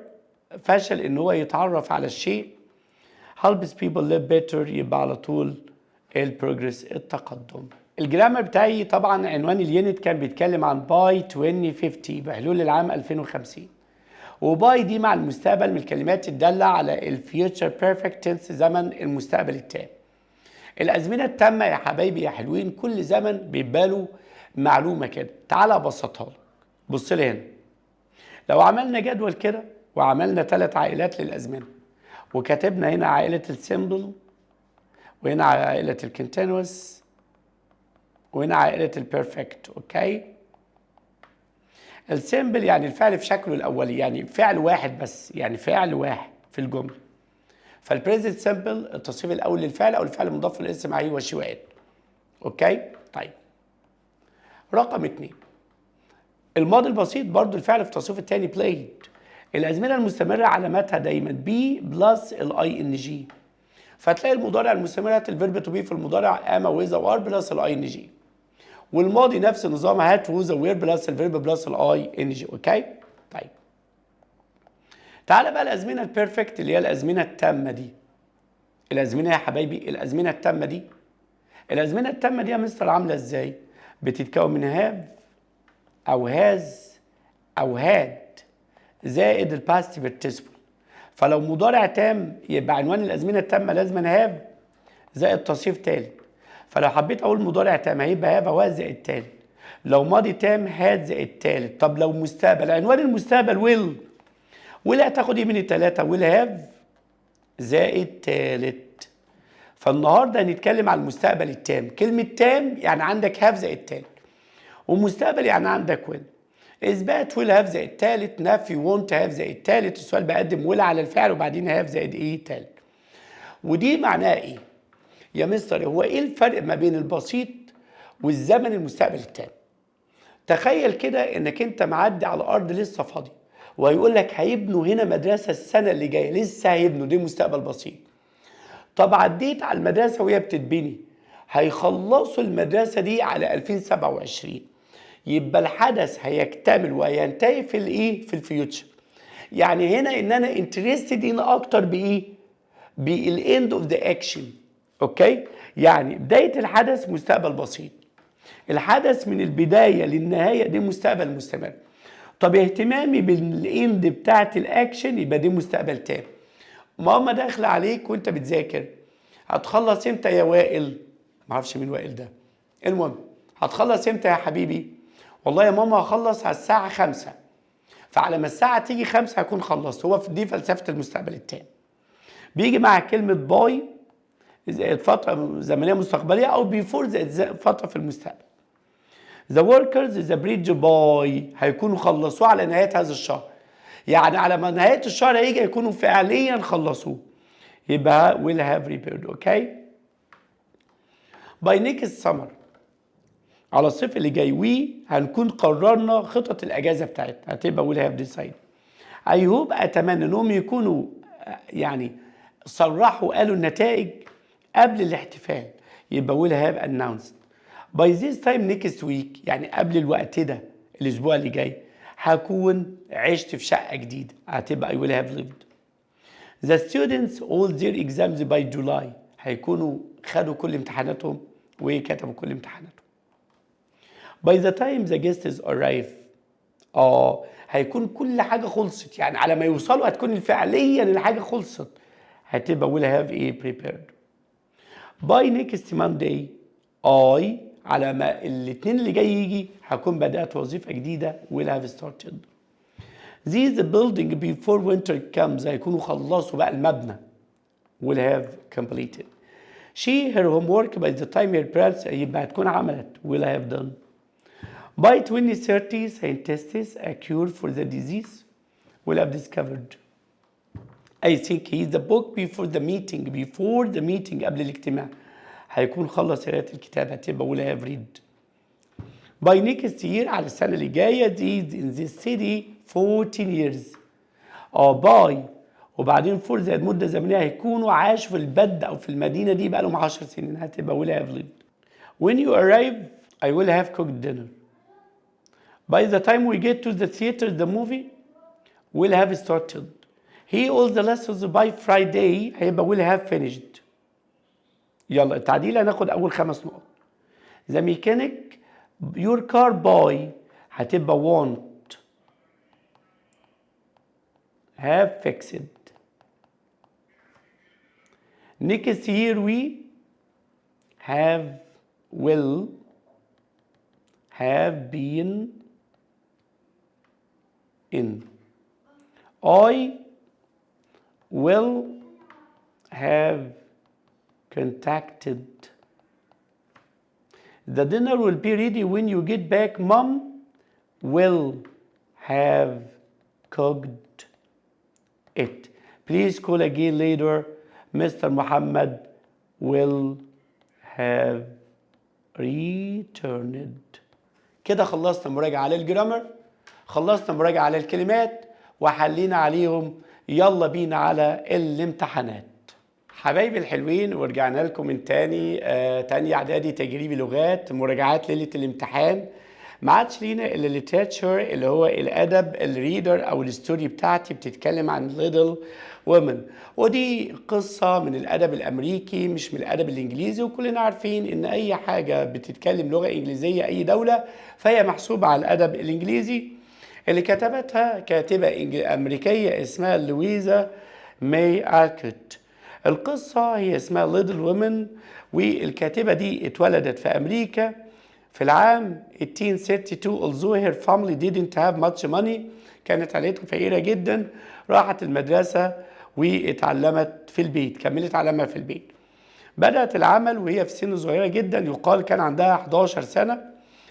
فشل ان هو يتعرف على الشيء. helps people live better. يبقى على طول البروجرس التقدم. الجرامر بتاعي طبعا عنوان اليونت كان بيتكلم عن باي 2050 بحلول العام 2050. وباي دي مع المستقبل من الكلمات الدالة على الفيوتشر بيرفكت تنس زمن المستقبل التام. الأزمنة التامة يا حبايبي يا حلوين كل زمن بيبقى له معلومة كده. تعالى أبسطها لك. بص لي هنا. لو عملنا جدول كده وعملنا 3 عائلات للأزمنة وكتبنا هنا عائلة السيمبل وهنا عائلة الكونتينوس وهنا عائلة البيرفكت. اوكي. السيمبل يعني الفعل في شكله الأولي، يعني فعل واحد بس، يعني فعل واحد في الجملة. فالبريزنت سيمبل التصريف الأول للفعل أو الفعل المضاف للاسم عليه وشوائد. اوكي. طيب رقم 2 الماضي البسيط برضو الفعل في التصريف الثاني بلايد. الأزمنة المستمرة علاماتها دايما بي بلس الاي ان جي. فتلاقي المضارع المستمر هات الفيرب تو بي في المضارع اما ويز او ار بلس الاي ان جي. والماضي نفس النظام هات ووز وير بلس الفيرب بلس الاي ان جي. اوكي. طيب تعالى بقى الازمنه البيرفكت اللي هي الازمنه التامه دي. الازمنه يا حبايبي الازمنه التامه دي. الازمنه التامه دي يا مستر عامله ازاي؟ بتتكون من هاف او هاز او هاد زائد الباست بارتيسيبل. فلو مضارع تام يبقى عنوان الازمنه التامه لازم هاف زائد تصريف ثالث. فلو حبيت اقول مضارع تام هيبقى هاف او زائد ثالث. لو ماضي تام هاد زائد ثالث. طب لو مستقبل عنوان المستقبل ويل. ويل هتاخد ايه من الثلاثه؟ ويل هاف زائد ثالث. فالنهارده هنتكلم على المستقبل التام. كلمه تام يعني عندك هاف زائد ثالث ومستقبل يعني عندك ويل. اثبات ويل هاف زائد ثالث. نفي وونت هاف زائد ثالث. السؤال بقدم ويل على الفعل وبعدين هاف زائد ايه ثالث. ودي معناها ايه يا مستر؟ هو ايه الفرق ما بين البسيط والزمن المستقبل التام؟ تخيل كده انك انت معدي على ارض لسه فاضيه وهيقول لك هيبنوا هنا مدرسه السنه اللي جايه، لسه هيبنوا، دي مستقبل بسيط. طب عديت على المدرسه وهي بتتبني، هيخلصوا المدرسه دي على 2027. يبقى الحدث هيكتمل وينتهي في الايه؟ في الفيوتشر. يعني هنا ان انا interested in اكتر بايه؟ بالاند اوف ذا اكشن. اوكي؟ يعني بدايه الحدث مستقبل بسيط، الحدث من البدايه للنهايه دي مستقبل مستمر. طب اهتمامي بالاند بتاعت الاكشن يبقى دي مستقبل تام. ماما داخله عليك وانت بتذاكر، هتخلص امتى يا وائل؟ معرفش مين وائل ده. المهم، هتخلص امتى يا حبيبي؟ والله يا ماما هخلص على الساعه 5. فعلى ما الساعه تيجي 5 هكون خلصت. هو في دي فلسفه المستقبل التام. بيجي مع كلمه باي فتره زمنيه مستقبليه، او بيفور فتره في المستقبل. The workers is a bridge by هيكونوا خلصوه على نهاية هذا الشهر. يعني على ما نهاية الشهر هيجي يكونوا فعليا خلصوه. يبقى will have repaired. اوكي؟ by next summer على الصيف اللي جاي هنكون قررنا خطط الأجازة بتاعتنا. هتبقى will have decided. I hope أتمنى إنهم يكونوا يعني صرحوا قالوا النتائج قبل الاحتفال. يبقى will have announced. by this time next week يعني قبل الوقت ده الاسبوع اللي جاي هكون عشت في شقه جديده. هتبقى I will have lived. the students all their exams by July هيكونوا خدوا كل امتحاناتهم وكتبوا كل امتحاناتهم. by the time the guests arrive هيكون كل حاجه خلصت. يعني على ما يوصلوا هتكون فعليا الحاجه خلصت. هتبقى will have prepared. by next Monday على ما الاثنين اللي جاي يجي هكون بدأت وظيفة جديدة will have started. These building before winter comes هيكونوا خلصوا بقى المبنى will have completed. She her homework by the time her parents يبقى هتكون عملت will have done. By 2030 scientists a cure for the disease will have discovered. I think he is the book before the meeting قبل الاجتماع هيكون خلص قراءة الكتاب. هتبقى will have read. by next year على السنة اللي جاية these in this city 14 years. by وبعدين for زائد مدة زمنية هيكونوا عاشوا في البلد أو في المدينة دي بقى لهم 10 سنين. هتبقى will have lived. when you arrive I will have cooked dinner. by the time we get to the theater the movie will have started. he all the lessons by Friday هيبقى will have finished. يلا التعديل هناخد أول 5 نقط. The mechanic your car by هتبقى won't have fixed. next year we will have been in. I will have contacted. The dinner will be ready when you get back. Mom will have cooked it. Please call again later. Mr. Muhammad will have returned. كده خلصنا مراجعة للجرامر، خلصنا مراجعة على الكلمات، وحلينا عليهم. يلا بينا على الامتحانات. حبايبي الحلوين، ورجعنا لكم من تاني تاني اعدادي تجريبي لغات مراجعات ليله الامتحان. ما عادش لينا الا الليتراتشر اللي هو الادب الريدر او الستوري بتاعتي بتتكلم عن ليتل وومن، ودي قصه من الادب الامريكي مش من الادب الانجليزي. وكلنا عارفين ان اي حاجه بتتكلم لغه انجليزيه اي دوله فهي محسوبه على الادب الانجليزي. اللي كتبتها كاتبه امريكيه اسمها لويزا ماي الكوت. القصة هي اسمها ليتل وومن، والكاتبة دي اتولدت في أمريكا في العام 1832. although her family didn't have much money كانت عائلتها فقيرة جدا. راحت المدرسة واتعلمت في البيت، كملت تعلمها في البيت. بدأت العمل وهي في سن صغيرة جدا، يقال كان عندها 11 سنة،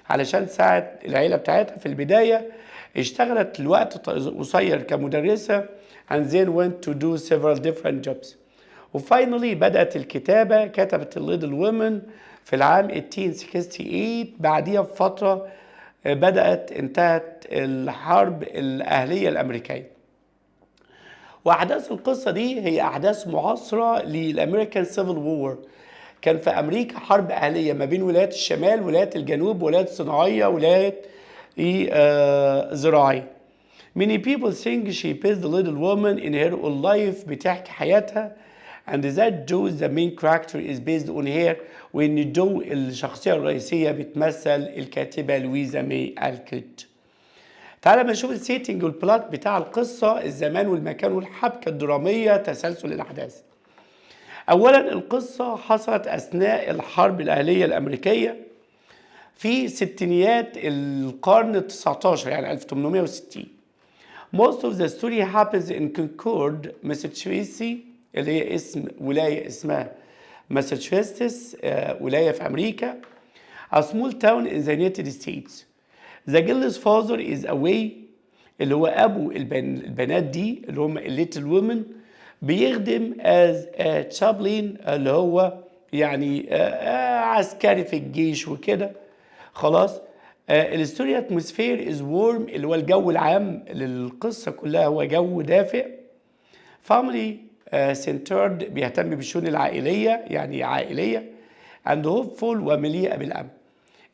علشان تساعد العيلة بتاعتها. في البداية اشتغلت لوقت قصير كمدرسة and then went to do several different jobs. وفاينلي بدأت الكتابة، كتبت الليتل وومن في العام 1868. بعديها بفترة انتهت الحرب الأهلية الأمريكية. وأحداث القصة دي هي أحداث معاصرة للأمريكان سيفل وور. كان في أمريكا حرب أهلية ما بين ولايات الشمال ولايات الجنوب، ولايات صناعية ولايات زراعية. Many people think she plays the little woman in her own life بتحكي حياتها and that Joe the main character is based on her وإن جو الشخصية الرئيسية بتمثل الكاتبة لويزا ماي ألكوت. تعالى ما نشوف السيتنج والبلات بتاع القصة، الزمان والمكان والحبكة الدرامية، تسلسل الأحداث. أولا القصة حصلت أثناء الحرب الأهلية الأمريكية في ستينيات القرن ال19 يعني 1860. Most of the story happens in Concord, Massachusetts اللي هي اسم ولاية اسمها ماساتشوستس، ولاية في أمريكا. A small town in the United States. The girl's father is away اللي هو أبو البنات دي اللي هم الليتل وومن بيخدم as a chaplain اللي هو يعني عسكري في الجيش وكده. خلاص. الستوري اتموسفير از وورم اللي هو الجو العام للقصة كلها هو جو دافئ. فاميلي سنترد بيهتم بالشؤون العائلية يعني عائلية and hopeful ومليئة بالأمل.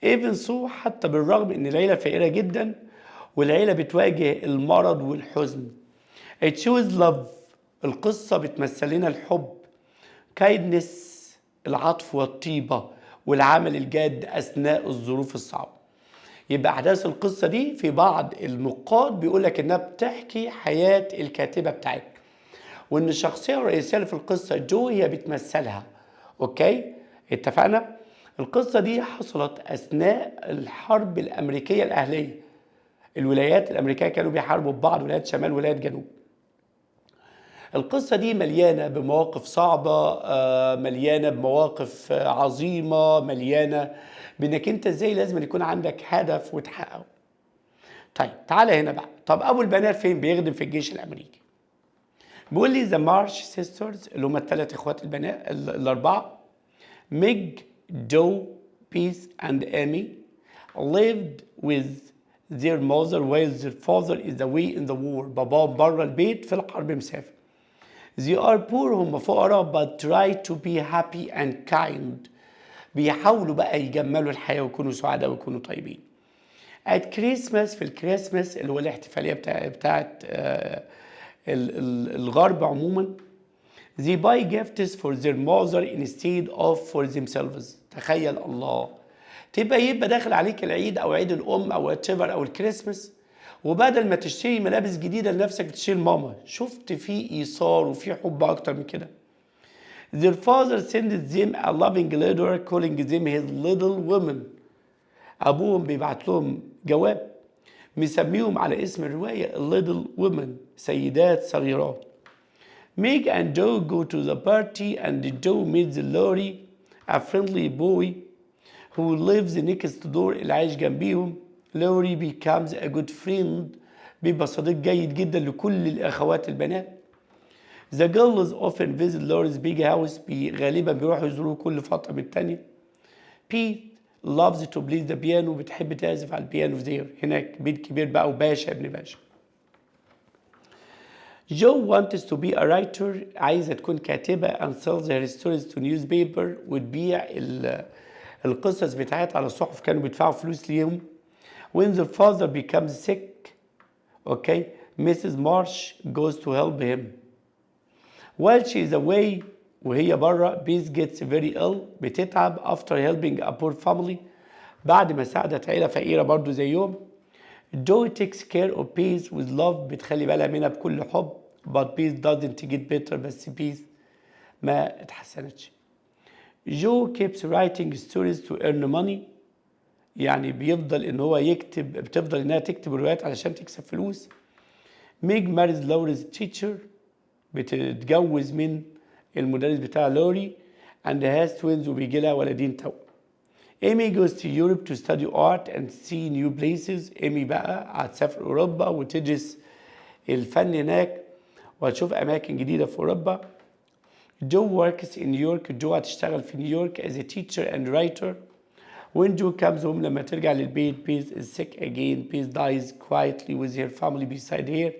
even so حتى بالرغم ان العيلة فقيرة جدا والعيلة بتواجه المرض والحزن. it shows love القصة بتمثل لنا الحب، kindness العطف والطيبة والعمل الجاد أثناء الظروف الصعبة. يبقى أحداث القصة دي في بعض النقاد بيقولك إنها بتحكي حياة الكاتبة بتاعتنا وإن الشخصية الرئيسية اللي في القصة جو هي بتمثلها. أوكي؟ اتفقنا؟ القصة دي حصلت أثناء الحرب الأمريكية الأهلية. الولايات الأمريكية كانوا بيحاربوا ببعض، ولايات شمال ولايات جنوب. القصة دي مليانة بمواقف صعبة، مليانة بمواقف عظيمة، مليانة بانك انت ازاي لازم يكون عندك هدف وتحققه. طيب تعالى هنا بقى، طب ابو البنات فين؟ بيخدم في الجيش الامريكي. بيقول لي ذا مارش سيسترز اللي هم الثلاث اخوات البنات الاربعه، ميج جو بيس اند ايمي lived with their mother while their father is away in the war. باباهم بره البيت في الحرب مسافر. They are poor هم فقراء but try to be happy and kind. بيحاولوا بقى يجملوا الحياة ويكونوا سعداء ويكونوا طيبين. at Christmas في الكريسماس اللي هو الاحتفالية بتاعت الغرب عموما they buy gifts for their mother instead of for themselves. تخيل الله، يبقى داخل عليك العيد او عيد الام او واتشيفر او الكريسماس وبدل ما تشتري ملابس جديدة لنفسك بتشتري لماما. شفت في ايثار وفي حب اكتر من كده. Their father sends them a loving letter calling them his little women. أبوهم بيبعت لهم جواب مسميهم على اسم الرواية little women سيدات صغيرات. Meg and Joe go to the party and Joe meets Lori a friendly boy who lives next door اللي عايش جنبيهم. Lori becomes a good friend بيبقى صديق جيد جدا لكل الأخوات البنات. The girls often visit Lori's big house. غالبا بيروحوا يزوروه كل فترة من التانية. Pete loves to play the piano. بتحب تعزف على البيانو there. هناك بيت كبير بقى وباشا ابن باشا. Joe wants to be a writer. عايزة تكون كاتبة and sells her stories to newspaper. وتبيع القصص بتاعتها على الصحف، كانوا بيدفعوا فلوس ليهم. When the father becomes sick, okay, Mrs. Marsh goes to help him. While she is away وهي برا, Beth gets very ill. بتتعب after helping a poor family. بعد ما ساعدت عيلة فقيرة برضو زيهم. Joe takes care of Beth with love. بتخلي بالها منها بكل حب. But Beth doesn't get better. بس Beth ما اتحسنتش. Joe keeps writing stories to earn money. يعني بيفضل ان هو بتفضل انها تكتب روايات علشان تكسب فلوس. Meg marries Laura's teacher. بتتجوز من المدرس بتاع لوري and has twins وبيجي لها ولدين توأم. Amy goes to Europe to study art and see new places. Amy بقى هتسافر أوروبا وتدرس الفن هناك وهتشوف أماكن جديدة في أوروبا. Joe works in New York. جو هتشتغل في نيويورك as a teacher and writer. When Joe comes home لما ترجع للبيت Beth is sick again. Beth dies quietly with her family beside her.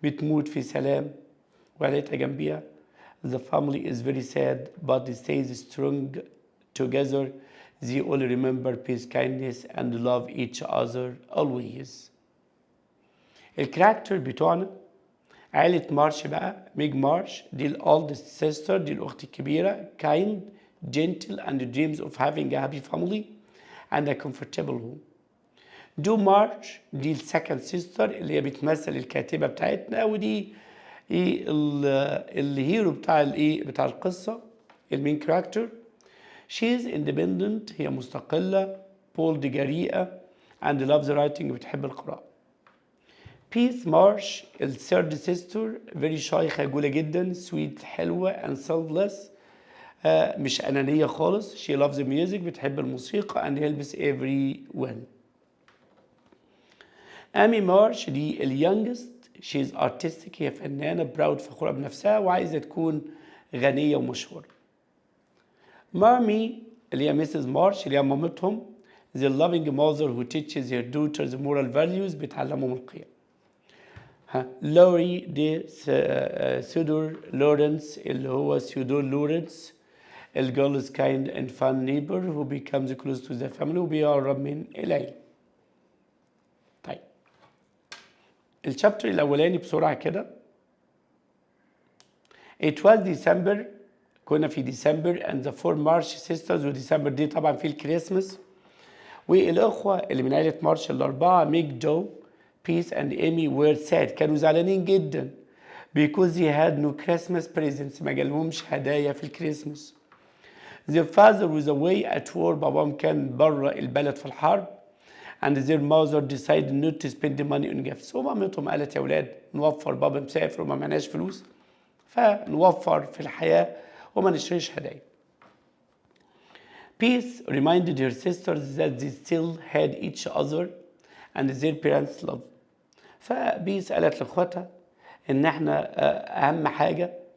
بتموت في سلام وعيلتها جنبيها. The family is very sad but they stay strong together. They all remember peace, kindness and love each other always. الكاركتر بتوعنا عائلة مارش بقى. ميج مارش دي الاولدست سيستر، دي الأخت الكبيرة. kind, gentle and dreams of having a happy family and a comfortable home. جو مارش دي السكند سيستر اللي هي بتمثل الكاتبة بتاعتنا، ودي ايه الهيرو بتاع الايه بتاع القصة، المين كاركتر. she is independent، هي مستقلة. bold، جريئة. and loves writing، بتحب القراءة. بيس مارش الثيرد سيستر، very shy، خجولة جدا. sweet، حلوة. and selfless، مش أنانية خالص. she loves music، بتحب الموسيقى. and helps everyone. أمي مارش دي اليونجست، she is artistic، هي فنانة. proud، فخورة بنفسها وعايزة تكون غنية ومشهورة. مامي اللي هي ميسيس مارش اللي هي مامتهم، the loving mother who teaches her daughters moral values، بتعلمهم القيم. لوري دي سيدور لورنس اللي هو سيودور لورنس، الجيرل is kind and fun neighbor who becomes close to the family، وبيقرب من العيلة. طيب الشابتر الأولاني بسرعة كده. It was December، كنا في ديسمبر. and the four March sisters، وديسمبر دي طبعا في الكريسماس. والأخوة اللي من عائلة مارش الأربعة ميك، جو، بيس and Amy were sad، كانوا زعلانين جدا because they had no Christmas presents، ما جالهمش هدايا في الكريسماس. Their father was away at war، باباهم كان بره البلد في الحرب. and their mother decided not to spend the money on gifts، ومامتهم قالت يا ولاد نوفر، بابا مسافر وما معناش فلوس، فنوفر في الحياة وما نشتريش هدايا. Peace reminded her sisters that they still had each other and their parents' love. فبيس قالت لاخواتها ان احنا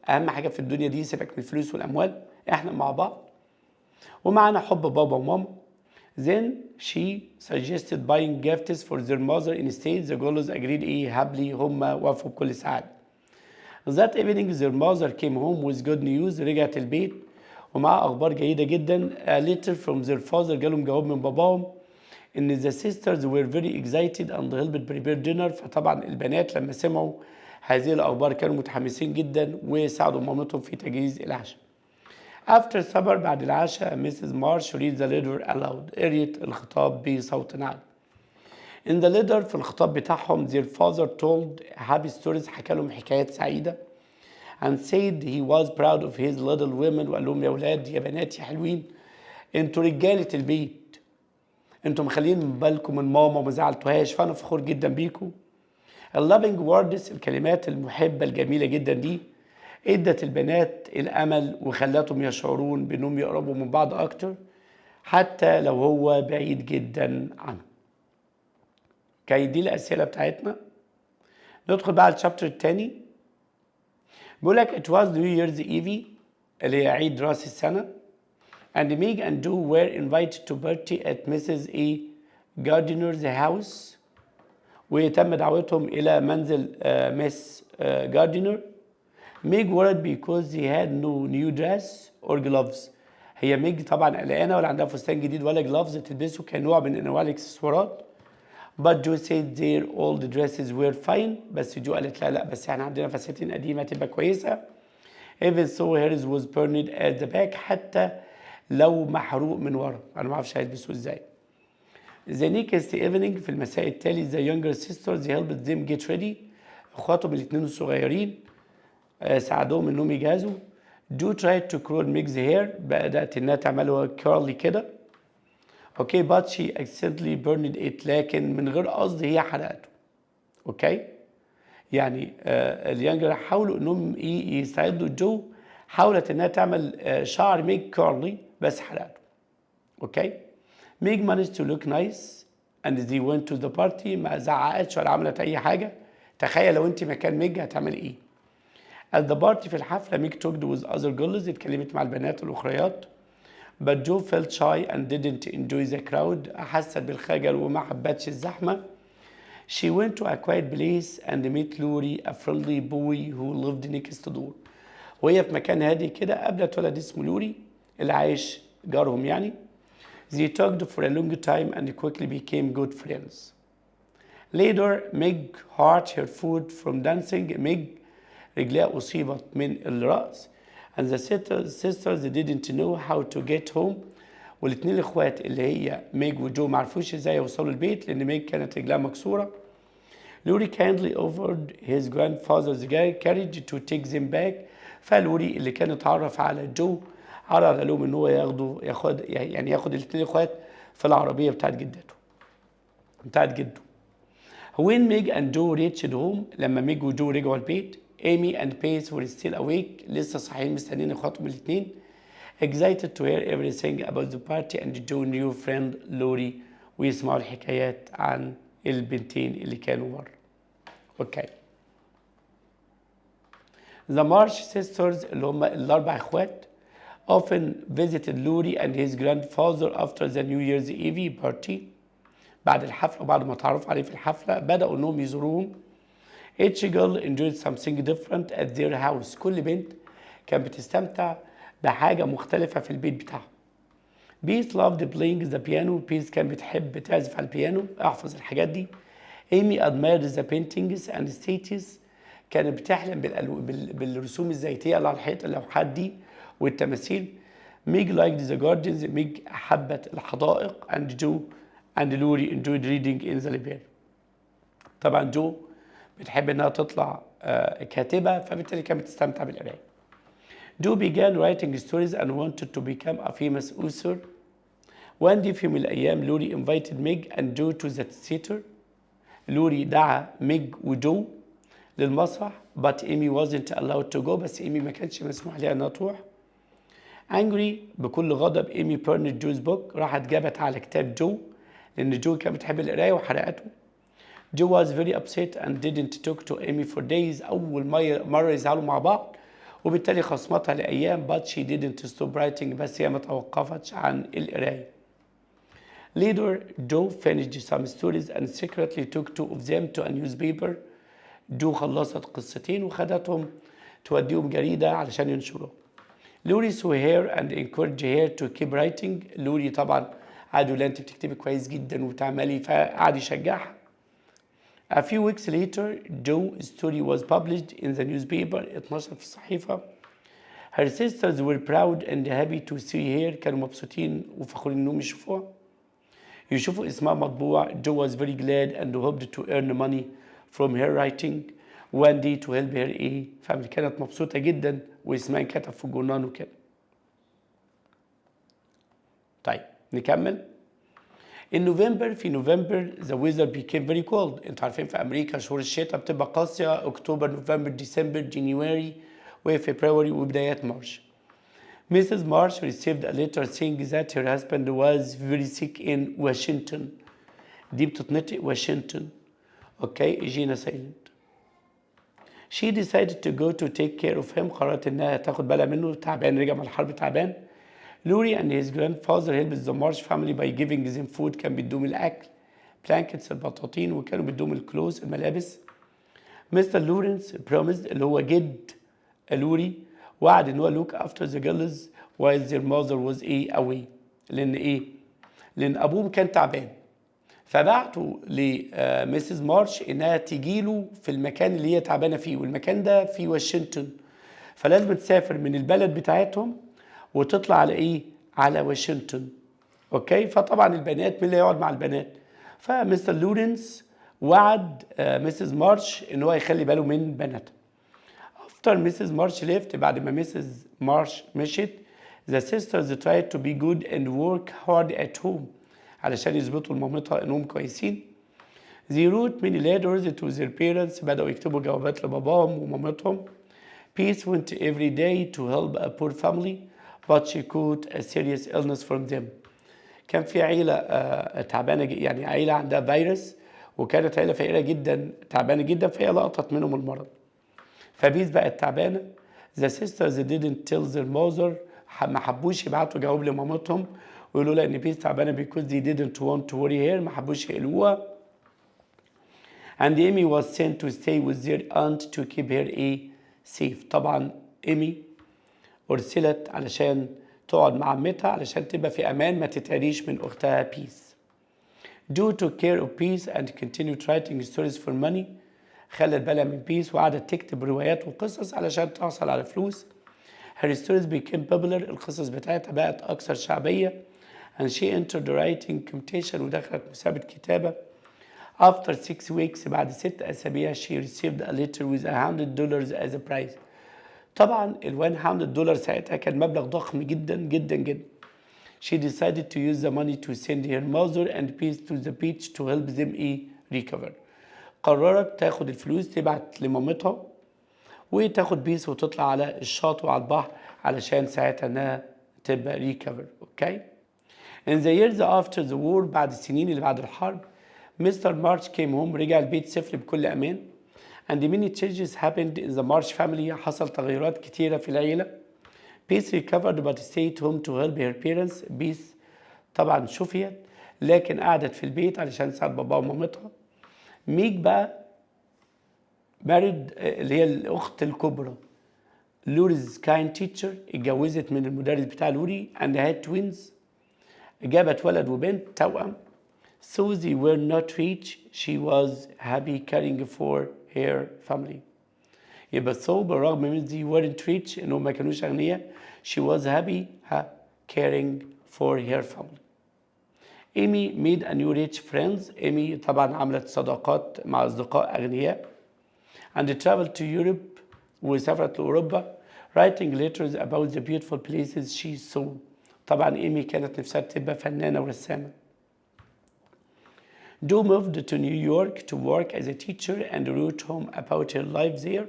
اهم حاجه في الدنيا دي، سيبك من الفلوس والاموال، احنا مع بعض ومعنا حب بابا وماما. Then she suggested buying gifts for their mother instead. The girls agreed happily، هم وافقوا بكل سعادة. That evening their mother came home with good news، رجعت البيت ومعها أخبار جيدة جدا. A letter from their father، جالهم جواب من باباهم إن the sisters were very excited and helped prepare dinner. فطبعا البنات لما سمعوا هذه الأخبار كانوا متحمسين جدا وساعدوا مامتهم في تجهيز العشاء. After supper، بعد العشاء، Mrs. Marsh read the letter aloud، قريت الخطاب بصوت عالي. In the letter، في الخطاب بتاعهم، their father told happy stories، حكى لهم حكايات سعيدة. and said he was proud of his little women، وقال لهم يا ولاد يا بنات يا حلوين، انتوا رجالة البيت، انتوا مخلين بالكم من ماما وما زعلتوهاش، فانا فخور جدا بيكم. loving words، الكلمات المحبة الجميلة جدا دي، ادت البنات الامل وخلتهم يشعرون بانهم يقربوا من بعض اكتر حتى لو هو بعيد جدا عنهم. كي دي الاسئله بتاعتنا. ندخل بقى على الشابتر الثاني. بيقول لك it was New Year's Eve، اللي هي عيد راس السنه. and Meg and Joe were invited to party at Mrs. Gardiner's house، وتم دعوتهم الى منزل مس جاردينر. ميج worried because he had no new dress or gloves. هي ميج طبعا قلقانه ولا عندها فستان جديد ولا جلافز تلبسه كنوع من انواع الاكسسوارات. but Joe said their old dresses were fine، بس جو قالت لا بس احنا عندنا فساتين قديمه تبقى كويسه. even so hers was burned at the back، حتى لو محروق من ورا، انا ما اعرفش هيلبسوه ازاي. the next evening، في المساء التالي، the younger sisters helped them get ready، اخواتهم الاثنين الصغيرين ساعدوهم انهم يجهزوا. do try to curl Meg's hair، بدأت انها تعمله كيرلي كده. اوكي but she accidentally burned it، لكن من غير قصد هي حرقته. اوكي يعني اليانجر حاولوا انهم يساعدوا جو، حاولت انها تعمل شعر ميج كيرلي بس حرقته. اوكي ميج managed to look nice and they went to the party، ما زعقتش ولا عملت اي حاجه. تخيل لو انت مكان ميج هتعمل ايه. at the party، في الحفلة، ميك talked with other girls، اتكلمت مع البنات الأخريات. but Joe felt shy and didn't enjoy the crowd، حست بالخجل وما حبتش الزحمة. she went to a quiet place and met Lori، a friendly boy who lived next door. وهي في مكان هادي كده قابلت ولد اسمه لوري اللي عايش جارهم يعني. they talked for a long time and quickly became good friends. Later Meg hurt her foot from dancing. Meg رجلها أصيبت من الرأس. And the sisters didn't know how to get home. والاتنين الاخوات اللي هي ميج وجو معرفوش ازاي يوصلوا البيت لان ميج كانت رجلها مكسوره. لوري kindly offered his grandfather's carriage to take them back. فلوري اللي كان اتعرف على جو عرض لهم ان هو ياخد الاثنين الاخوات في العربيه بتاعت جده. When Meg and Joe reached home, لما ميج وجو رجعوا البيت, Amy and Pace were still awake. لسه صاحيين مستنيين اخواتهم الاثنين. Excited to hear everything about the party and Joe's new friend لوري ويسمعوا الحكايات عن البنتين اللي كانوا بره. اوكي. The Marsh sisters اللي هم الاربع اخوات often visited لوري and his grandfather after the New Year's Eve party. بعد الحفلة وبعد ما تعرفوا عليه في الحفلة بدأوا انهم يزوروهم. Each girl enjoyed something different at their house. كل بنت كانت بتستمتع بحاجة مختلفة في البيت بتاعها. Peace loved playing the piano. Peace كانت بتحب تعزف على البيانو. احفظ الحاجات دي. Amy admired the paintings and statues. كانت بتحلم بالرسوم الزيتية اللي على الحيط اللوحات دي والتماثيل. Meg liked the gardens. Meg حبت الحدائق. And Joe and لوري enjoyed reading in the library. طبعا جو بتحب انها تطلع كاتبة فبالتالي كانت بتستمتع بالقراية. Joe began writing stories and wanted to become a famous author. One day في يوم من الأيام لوري invited Meg and Joe to the theater. لوري دعا ميج وجو للمسرح but Amy wasn't allowed to go. بس إيمي ما كانش مسموح لها إنها تروح. Angry بكل غضب Amy burned Joe's book. راحت جابت على كتاب جو لأن جو كانت بتحب القراية وحرقته. Joe was very upset and didn't talk to Amy for days. أول مرة يزعلوا مع بعض وبالتالي خصمتها لأيام but she didn't stop writing. بس هي ما توقفتش عن القراية. Later, Joe finished some stories and secretly took two of them to a newspaper. جو خلصت قصتين وخدتهم توديهم جريدة علشان ينشروها. لوري saw her and encouraged her to keep writing. لوري طبعا قعدوا لها انت بتكتبي كويس جدا وبتعملي فقعد يشجعها. A few weeks later, Joe's story was published in the newspaper. اتنشر في الصحيفة. Her sisters were proud and happy to see her. كانوا مبسوطين وفخورين انهم يشوفوا اسمها مطبوع. Joe was very glad and hoped to earn money from her writing one day to help her family. كانت مبسوطة جدا واسمها انكتب في الجورنال وكده. طيب نكمل. في نوفمبر the weather became very cold. انتوا عارفين في امريكا شهور الشتاء بتبقى قاسية. اكتوبر نوفمبر ديسمبر جانيوري وفبراير وبدايات مارش. Mrs. Marsh received a letter saying that her husband was very sick in Washington. دي بتتنطق واشنطن. اوكي جينا سايلنت. She decided to go to take care of him. قررت انها تاخد بالها منه تعبان رجع من الحرب تعبان. Lori and his grandfather helped the Marsh family by giving them food. كان بيدوم الاكل blankets البطاطين وكانوا بيدوم الكلوز الملابس. Mr. Lawrence promised اللي هو جد لوري وعد ان هو look after the girls while their mother was away. لان ابوهم كان تعبان فبعتوا لميسيس مارش انها تجيله في المكان اللي هي تعبانه فيه والمكان ده في واشنطن فلازم تسافر من البلد بتاعتهم وتطلع على واشنطن. اوكي فطبعا البنات مين اللي يقعد مع البنات فمستر لورنس وعد ميسيس مارش ان هو يخلي باله من بناتها. After Mrs. Marsh left بعد ما Mrs. Marsh مشيت the sisters tried to be good and work hard at home علشان يثبتوا لمامتها انهم كويسين. They wrote many letters to their parents. بدأوا يكتبوا جوابات لباباهم ومامتهم. Peace went every day to help a poor family but she caught a serious illness from them. كان في عيلة تعبانة يعني عيلة عندها فيروس وكانت عيلة فقيرة جدا تعبانة جدا فهي لقطت منهم المرض. فبيس بقت تعبانة. The sisters didn't tell their mother. ما حبوش يبعتوا جواب لمامتهم ويقولوا لها ان بيس تعبانة because they didn't want to worry her. ما حبوش يقلوها. And Amy was sent to stay with their aunt to keep her safe. طبعا إيمي أرسلت علشان تقعد مع عمتها علشان تبقى في أمان ما تتعريش من أختها بيس. Do took care of peace and continued writing stories for money. خلت بالها من بيس وقعدت تكتب روايات وقصص علشان تحصل على فلوس. Her stories became popular. القصص بتاعتها بقت أكثر شعبية. And she entered the writing competition ودخلت مسابقة كتابة. After 6 weeks بعد 6 أسابيع she received a letter with $100 as a prize. طبعا ال $100 ساعتها كان مبلغ ضخم جدا جدا جدا. She decided to use the money to send her mother and peace to the beach to help them recover. قررت تاخد الفلوس تبعت لمامتها وتاخد بيس وتطلع على الشاطئ وعلى البحر علشان ساعتها انها تبقى recover. Okay? In the years after the war بعد السنين اللي بعد الحرب Mr. March came home. رجع البيت صفر بكل أمان. And many changes happened in the March family. حصل تغيرات كتيرة في العيلة. Peace recovered but stayed home to help her parents. Peace طبعا شفيت لكن قعدت في البيت علشان تساعد بابا ومامتها. ميك بقى married اللي هي الأخت الكبرى لوري's kind teacher. اتجوزت من المدرس بتاع لوري and had twins. جابت ولد وبنت توأم. So they were not rich. She was happy caring for her family. يبقى so بالرغم من they weren't rich إنهم ما كانوش أغنياء she was happy caring for her family. Amy made a new rich friends. Amy طبعا عملت صداقات مع أصدقاء أغنياء and traveled to Europe وسافرت لأوروبا writing letters about the beautiful places she saw. طبعا إيمي كانت نفسها تبقى فنانة ورسامة. Do moved to New York to work as a teacher and wrote home about her life there.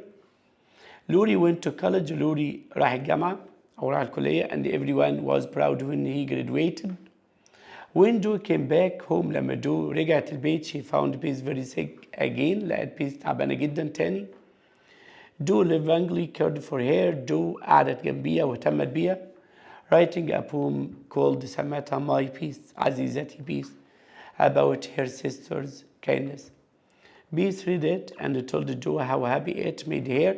Lori went to college. Lori راح الجامعة أو راح الكلية and everyone was proud when he graduated. When Do came back home لما Do رجعت البيت she found Peace very sick again. لقت Peace تعبانة جدا تاني. Do lovingly cared for her. Do قعدت جنبيها واهتمت بيها. Writing a poem called سمتها My Peace عزيزتي Peace about her sister's kindness. Peace read it and told Do how happy it made her.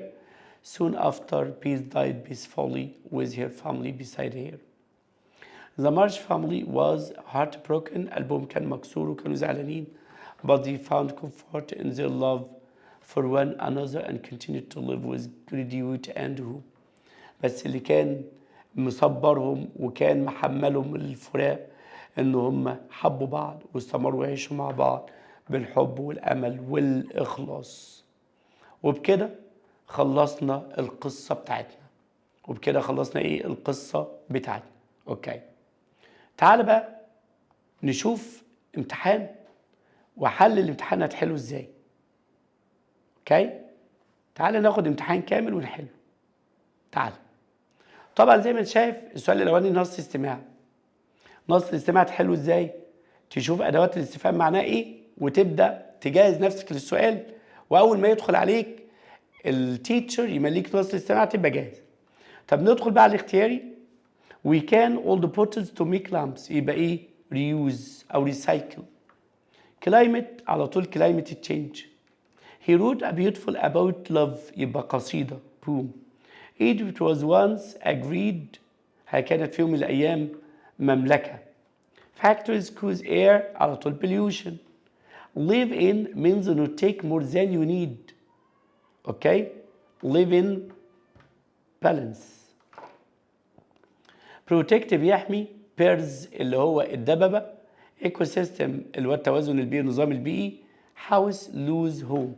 Soon after, Peace died peacefully with her family beside her. The March family was heartbroken. قلبهم كان مكسور وكانوا زعلانين. But they found comfort in their love for one another and continued to live with gratitude and hope. بس اللي كان مصبرهم وكان محملهم الفراق ان هم حبوا بعض واستمروا يعيشوا مع بعض بالحب والامل والاخلاص. وبكده خلصنا القصه بتاعتنا. وبكده خلصنا القصه بتاعتنا. اوكي. تعال بقى نشوف امتحان وحل الامتحان هتحله ازاي. اوكي؟ تعال ناخد امتحان كامل ونحله. تعال. طبعا زي ما انت شايف السؤال الاولاني نص استماع. نص الاستماع تحله ازاي؟ تشوف ادوات الاستفهام معناها ايه وتبدا تجهز نفسك للسؤال واول ما يدخل عليك التيتشر يمليك نص الاستماع تبقى جاهز. طب ندخل بقى على الاختياري. We can all the bottles to make lamps. يبقى reuse او recycle. climate على طول climate change. He wrote a beautiful about love. يبقى قصيدة poem. Egypt was once agreed. كانت في يوم من الأيام مملكة. Factories cause air على طول pollution. Live in means to take more than you need. Okay? Live in balance. Protect بيحمي. Birds اللي هو الدببة. Ecosystem اللي هو التوازن البيئي النظام البيئي. House lose home.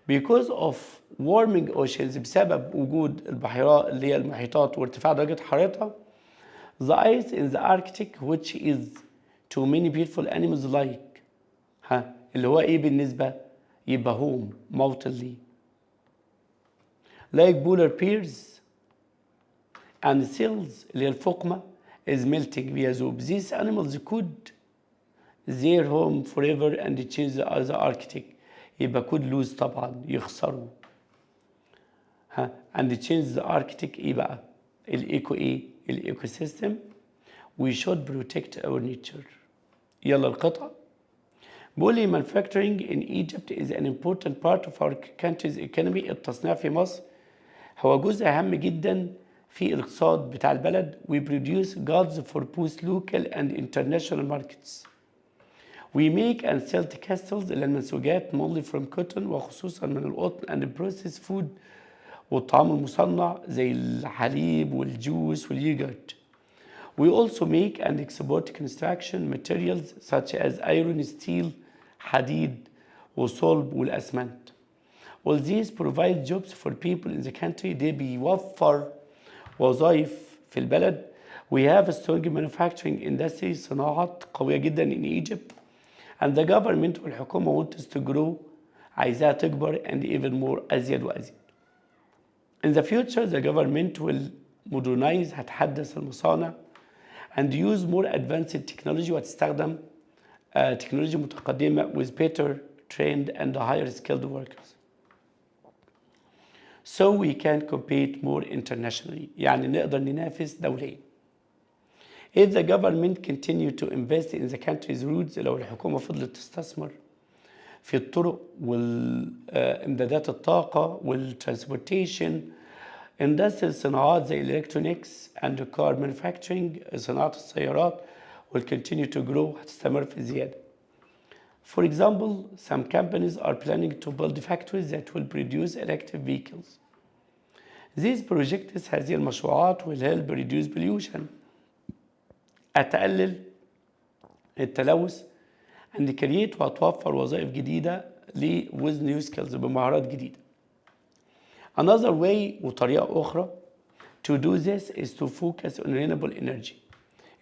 Because of warming oceans بسبب وجود البحيرات اللي هي المحيطات وارتفاع درجة حرارتها. The ice in the Arctic which is to many beautiful animals like اللي هو بالنسبة يبقى home موطن ليه. Like polar bears and seals اللي هي الفقمة is melting بيذوب. These animals could their home forever and change the Arctic. يبقى could lose طبعا يخسروا. and change the Arctic بقى الايكو الايكو سيستم. We should protect our nature. يلا القطعة. بيقول لي manufacturing in Egypt is an important part of our country's economy. التصنيع في مصر هو جزء هام جدا في الاقتصاد بتاع البلد. We produce goods for both local and international markets. We make and sell textiles اللي المنسوجات mainly from cotton وخصوصا من القطن and processed food والطعام المصنع زي الحليب والجوس واليogurt. We also make and export construction materials such as iron, steel, حديد وصلب والأسمنت. All these provide jobs for people in the country. ده بيوفر وظائف في البلد. We have a strong manufacturing industry صناعات قوية جدا in Egypt. And the government والحكومة wants to grow عايزاها تكبر and even more أزيد وأزيد. In the future the government will modernize هتحدث المصانع and use more advanced technology وتستخدم تكنولوجيا متقدمة with better trained and higher skilled workers. So we can compete more internationally. يعني نقدر ننافس دوليا. If the government continue to invest in the country's roads لو الحكومة فضلت تستثمر في الطرق والإمدادات الطاقة والترانسبورتيشن industry صناعات زي electronics and car manufacturing صناعة السيارات will continue to grow هتستمر في الزيادة. For example, some companies are planning to build factories that will produce electric vehicles. These projects هذه المشروعات will help reduce pollution هتقلل التلوث and create وهتوفر وظائف جديدة with new skills بمهارات جديدة. Another way وطريقة أخرى to do this is to focus on renewable energy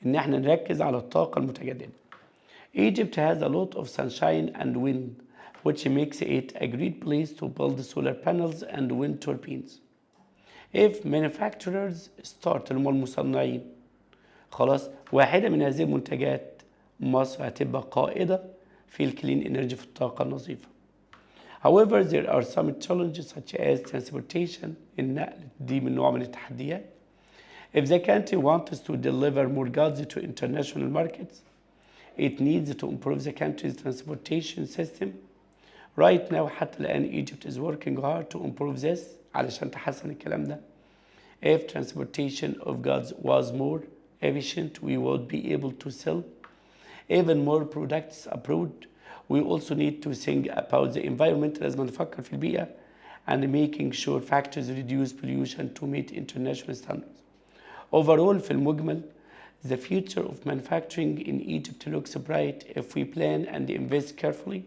إن احنا نركز على الطاقة المتجددة. Egypt has a lot of sunshine and wind which makes it a great place to build solar panels and wind turbines. If manufacturers start المصنعين خلاص واحدة من هذه المنتجات مصر هتبقى قائدة في الكلين انرجي في الطاقة النظيفة. However, there are some challenges such as transportation النقل دي من نوع من التحديات. If the country wants to deliver more goods to international markets, it needs to improve the country's transportation system. Right now حتى الآن Egypt is working hard to improve this علشان تحسن الكلام ده. If transportation of goods was more efficient, we would be able to sell even more products abroad. We also need to think about the environment لازم نفكر في البيئة and making sure factories reduce pollution to meet international standards. Overall في المجمل the future of manufacturing in Egypt looks bright if we plan and invest carefully.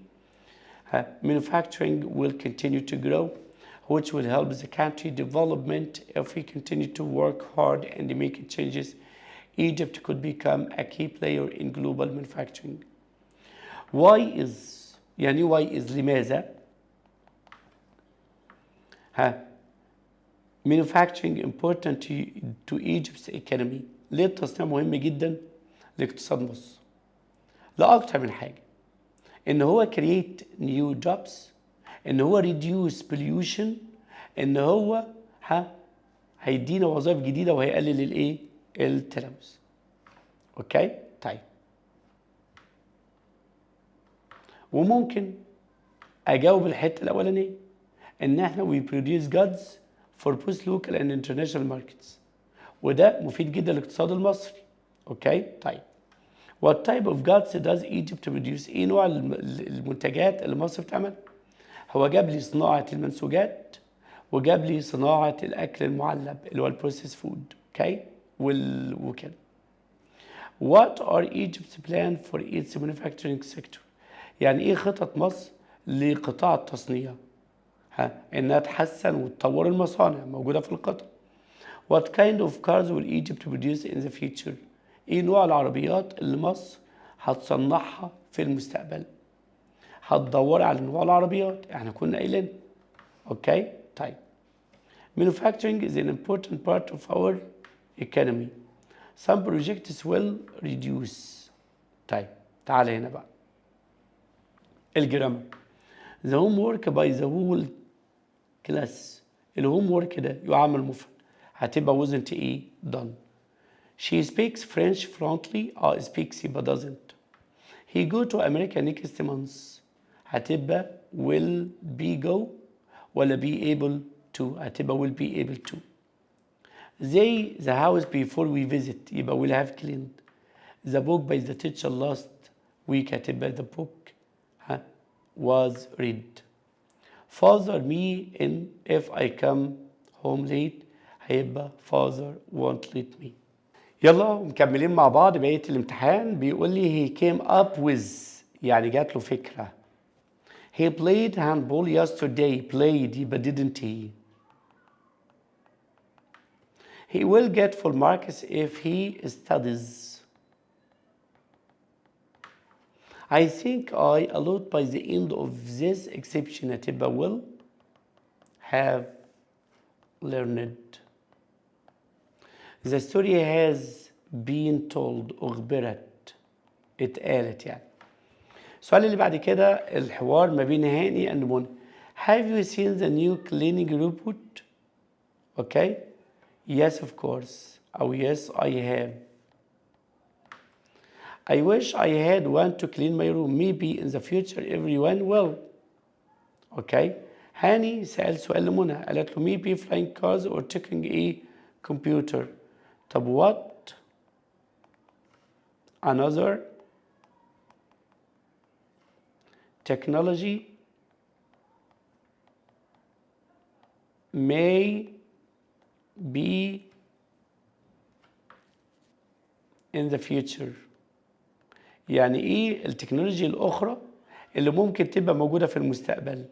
Manufacturing will continue to grow, which will help the country development if we continue to work hard and make changes. Egypt could become a key player in global manufacturing. Why is يعني why is لماذا manufacturing important to Egypt's economy. ليه التصنيع مهم جدا لاقتصاد مصر؟ لأكتر من حاجة. إن هو create new jobs، إن هو reduce pollution، إن هو هيدينا وظائف جديدة وهيقلل الإيه؟ التلوث. أوكي؟ طيب. وممكن أجاوب الحتة الأولانية إن إحنا we produce goods for both local and international markets. وده مفيد جدا للاقتصاد المصري. اوكي طيب what type of goods does Egypt produce؟ ايه نوع المنتجات اللي مصر بتعمل؟ هو جاب لي صناعة المنسوجات وجاب لي صناعة الأكل المعلب اللي هو البروسيس فود. اوكي وكده. What are Egypt's plan for its manufacturing sector؟ يعني ايه خطط مصر لقطاع التصنيع؟ انها تحسن وتطور المصانع موجودة في القطاع. What kind of cars will Egypt produce in the future؟ ايه نوع العربيات اللي مصر هتصنعها في المستقبل؟ هتدور على نوع العربيات احنا كنا قايلين. اوكي طيب. Manufacturing is an important part of our economy. Some projects will reduce. طيب تعال هنا بقى. الجرامر. The homework by the whole class. الهوم work ده يعامل مفرد. هتبقى wasn't ايه done. She speaks French fluently. speaks but doesn't. He go to America next month. هتبقى will be go ولا be able to؟ هتبقى will be able to. They the house before we visit يبقى will have cleaned. The book by the teacher last week هتبقى the book was read. Father me in if I come home late هيبقى father won't let me. يلا مكملين مع بعض بقية الامتحان. بيقول لي he came up with يعني جات له فكرة. He played handball yesterday. played يبقى didn't he. He will get full marks if he studies. I think I a lot by the end of this exception هتبقى will have learned. The story has been told أخبرت اتقالت يعني. السؤال اللي بعد كده الحوار ما بين هاني and منى. Have you seen the new cleaning robot? Okay. Yes of course. أو yes I have. I wish I had one to clean my room. Maybe in the future everyone will. Okay. هاني سأل سؤال لمنى قالت له maybe flying cars or taking a computer. طب what another technology may be in the future. يعني ايه التكنولوجيا الاخرى اللي ممكن تبقى موجودة في المستقبل.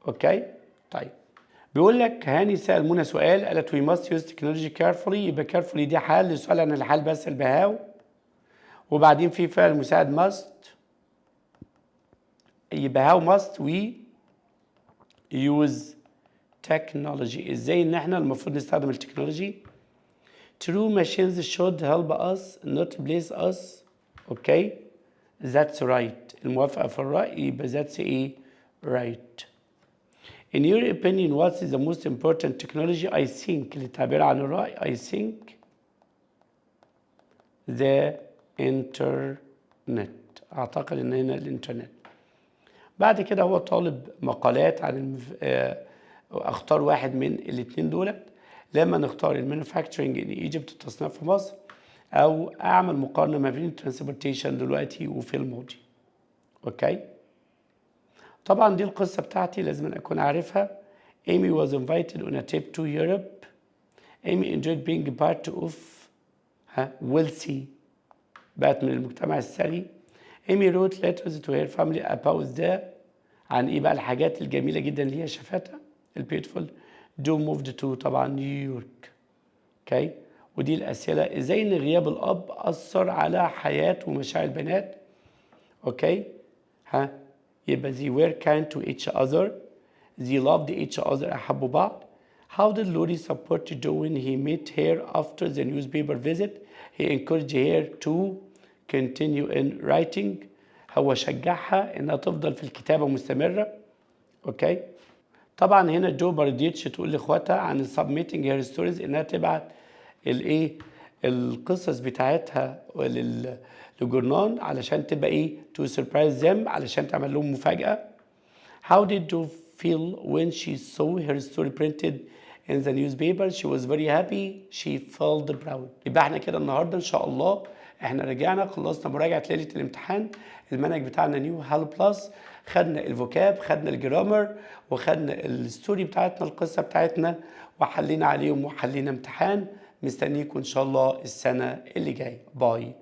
اوكي طيب بيقول لك هاني سأل منى سؤال قالت we must use technology carefully. يبقى carefully دي حال للسؤال عن الحال بس البهاو وبعدين في فعل مساعد must يبقى how must we use technology. ازاي ان احنا المفروض نستخدم التكنولوجي. True machines should help us not replace us. Okay that's right. الموافقة في الرأي يبقى that's a right. In your opinion what is the most important technology? I think للتعبير عن الرأي I think the internet. أعتقد إن هنا الإنترنت. بعد كده هو طالب مقالات عن أختار واحد من الاتنين دولت. لما نختار المانيفاكتشرنج in Egypt التصنيع في مصر أو أعمل مقارنة ما بين الترانسبورتيشن دلوقتي وفي الماضي. أوكي طبعا دي القصة بتاعتي لازم أكون عارفها. Amy was invited on a trip to Europe. Amy enjoyed being part of wealthy بقت من المجتمع الثري. Amy wrote letters to her family about the عن ايه بقى الحاجات الجميلة جدا اللي هي شافتها البيوتفul. جو moved to طبعا نيويورك. اوكي ودي الأسئلة ازاي ان غياب الأب أثر على حياة ومشاعر البنات. اوكي يبقى they were kind to each other. they loved each other أحبوا بعض. How did Lori support Joe when he met her after the newspaper visit? He encouraged her to continue in writing. هو شجعها انها تفضل في الكتابة مستمرة. اوكي طبعا هنا جو ما رضيتش تقول لاخواتها عن submitting her stories انها تبعت الايه القصص بتاعتها لجورنان علشان تبقى ايه to surprise them علشان تعمل لهم مفاجأة. How did Joe feel when she saw her story printed in the newspaper? She was very happy. She felt proud. يبقى احنا كده النهارده ان شاء الله احنا رجعنا خلصنا مراجعة ليلة الامتحان. المنهج بتاعنا نيو هالو بلس. خدنا الفوكاب خدنا الجرامر وخدنا الستوري بتاعتنا القصة بتاعتنا وحلينا عليهم وحلينا امتحان. مستنيكم ان شاء الله السنة اللي جاية. باي.